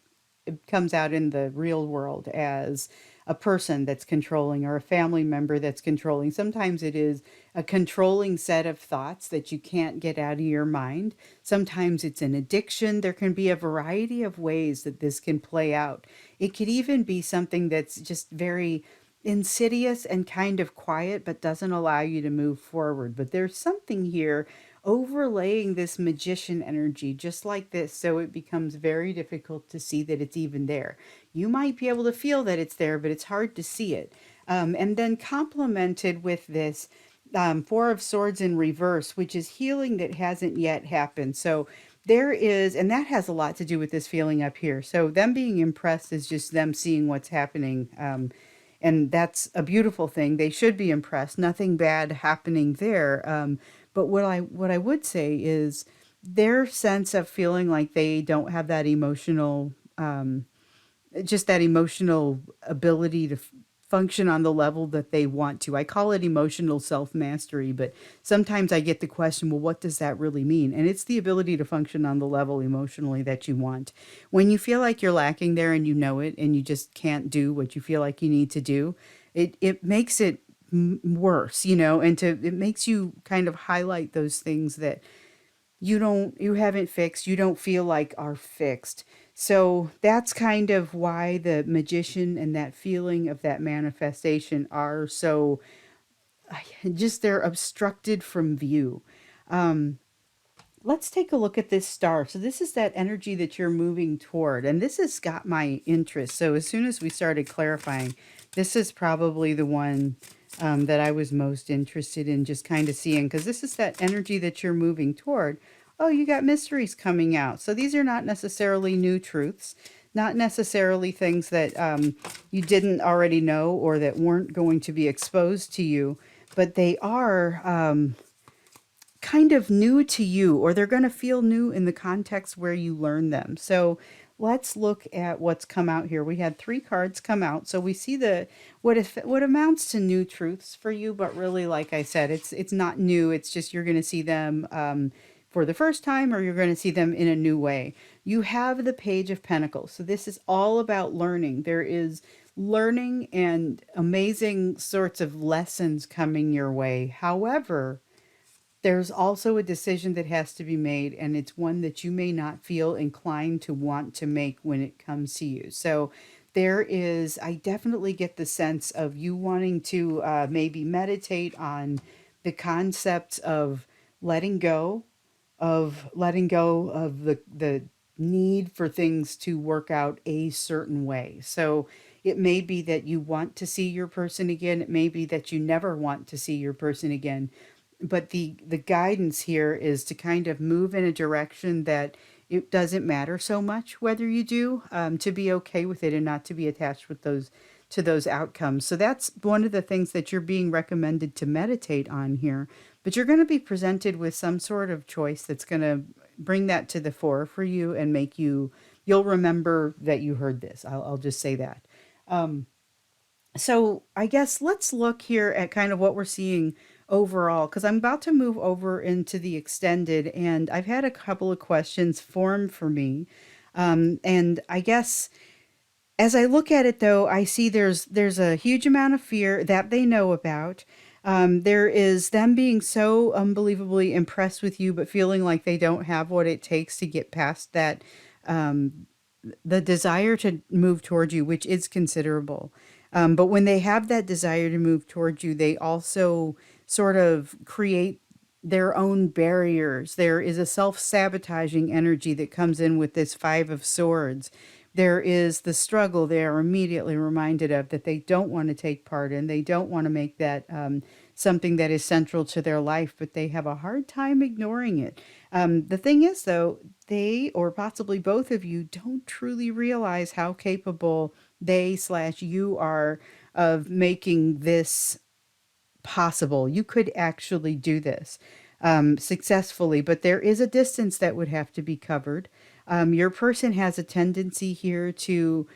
comes out in the real world as a person that's controlling, or a family member that's controlling. Sometimes it is a controlling set of thoughts that you can't get out of your mind. Sometimes it's an addiction. There can be a variety of ways that this can play out. It could even be something that's just very insidious and kind of quiet, but doesn't allow you to move forward. But there's something here overlaying this magician energy just like this, so it becomes very difficult to see that it's even there. You might be able to feel that it's there, but it's hard to see it. And then complemented with this Four of Swords in reverse, which is healing that hasn't yet happened. So there is, and that has a lot to do with this feeling up here. So them being impressed is just them seeing what's happening. And that's a beautiful thing. They should be impressed. Nothing bad happening there. But what I would say is their sense of feeling like they don't have that emotional, just that emotional ability to function on the level that they want to. I call it emotional self mastery, but sometimes I get the question, well, what does that really mean? And it's the ability to function on the level emotionally that you want. When you feel like you're lacking there and you know it, and you just can't do what you feel like you need to do, it makes it worse, and it makes you kind of highlight those things that you haven't fixed, you don't feel like are fixed. So that's kind of why the magician and that feeling of that manifestation are so, just, they're obstructed from view. Let's take a look at this star. So this is that energy that you're moving toward, and this has got my interest. So as soon as we started clarifying, this is probably the one that I was most interested in just kind of seeing, because this is that energy that you're moving toward. Oh, you got mysteries coming out. So these are not necessarily new truths, not necessarily things that you didn't already know or that weren't going to be exposed to you, but they are kind of new to you, or they're going to feel new in the context where you learn them. So let's look at what's come out here. We had three cards come out. So we see the what amounts to new truths for you, but really, like I said, it's not new. It's just you're going to see them for the first time, or you're going to see them in a new way. You have the Page of Pentacles. So this is all about learning. There is learning and amazing sorts of lessons coming your way. However, there's also a decision that has to be made, and it's one that you may not feel inclined to want to make when it comes to you. So I definitely get the sense of you wanting to maybe meditate on the concepts of letting go, the need for things to work out a certain way. So it may be that you want to see your person again. It may be that you never want to see your person again, but the guidance here is to kind of move in a direction that it doesn't matter so much whether you do, to be okay with it and not to be attached with those outcomes. So that's one of the things that you're being recommended to meditate on here. But you're going to be presented with some sort of choice that's going to bring that to the fore for you and you'll remember that you heard this. I'll just say that. So I guess let's look here at kind of what we're seeing overall, because I'm about to move over into the extended, and I've had a couple of questions formed for me. And I guess as I look at it, though, I see there's a huge amount of fear that they know about. There is them being so unbelievably impressed with you, but feeling like they don't have what it takes to get past that, the desire to move towards you, which is considerable. But when they have that desire to move towards you, they also sort of create their own barriers. There is a self sabotaging energy that comes in with this Five of Swords. There is the struggle they are immediately reminded of that they don't want to take part in. They don't want to make that something that is central to their life, but they have a hard time ignoring it. The thing is, though, they, or possibly both of you, don't truly realize how capable they/you are of making this possible. You could actually do this successfully, but there is a distance that would have to be covered. Your person has a tendency here to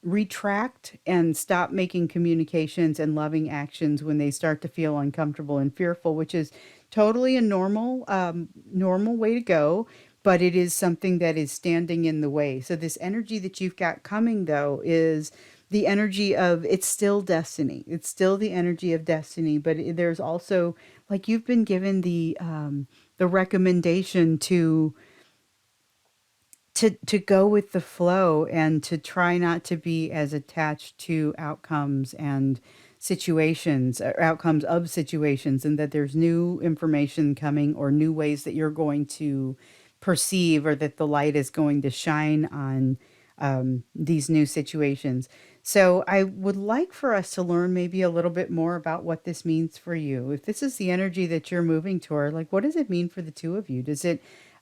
retract and stop making communications and loving actions when they start to feel uncomfortable and fearful, which is totally a normal way to go, but it is something that is standing in the way. So this energy that you've got coming, though, is the energy of, it's still destiny. It's still the energy of destiny, but there's also, like, you've been given the recommendation to go with the flow and to try not to be as attached to outcomes and situations, or outcomes of situations, and that there's new information coming or new ways that you're going to perceive, or that the light is going to shine on these new situations. So I would like for us to learn maybe a little bit more about what this means for you. If this is the energy that you're moving toward, like, what does it mean for the two of you?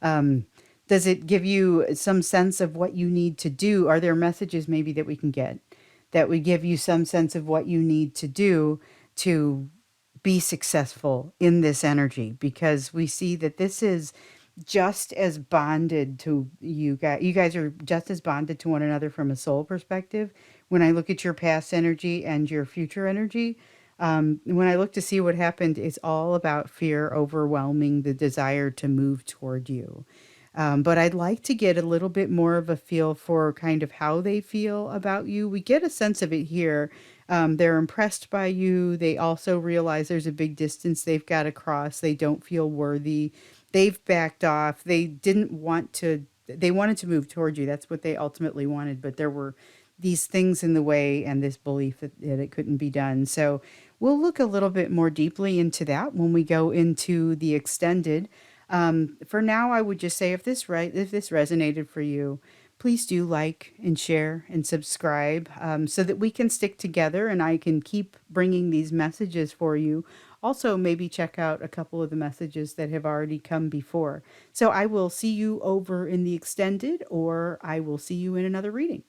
Um, does it give you some sense of what you need to do? Are there messages maybe that we can get that would give you some sense of what you need to do to be successful in this energy? Because we see that this is just as bonded to you guys. You guys are just as bonded to one another from a soul perspective. When I look at your past energy and your future energy, when I look to see what happened, it's all about fear overwhelming the desire to move toward you. But I'd like to get a little bit more of a feel for kind of how they feel about you. We get a sense of it here. They're impressed by you. They also realize there's a big distance they've got to cross. They don't feel worthy. They've backed off. They wanted to move toward you. That's what they ultimately wanted. But there were these things in the way and this belief that it couldn't be done. So we'll look a little bit more deeply into that when we go into the extended. For now, I would just say, if this resonated for you, please do like and share and subscribe, so that we can stick together and I can keep bringing these messages for you also maybe check out a couple of the messages that have already come before. So I will see you over in the extended, or I will see you in another reading.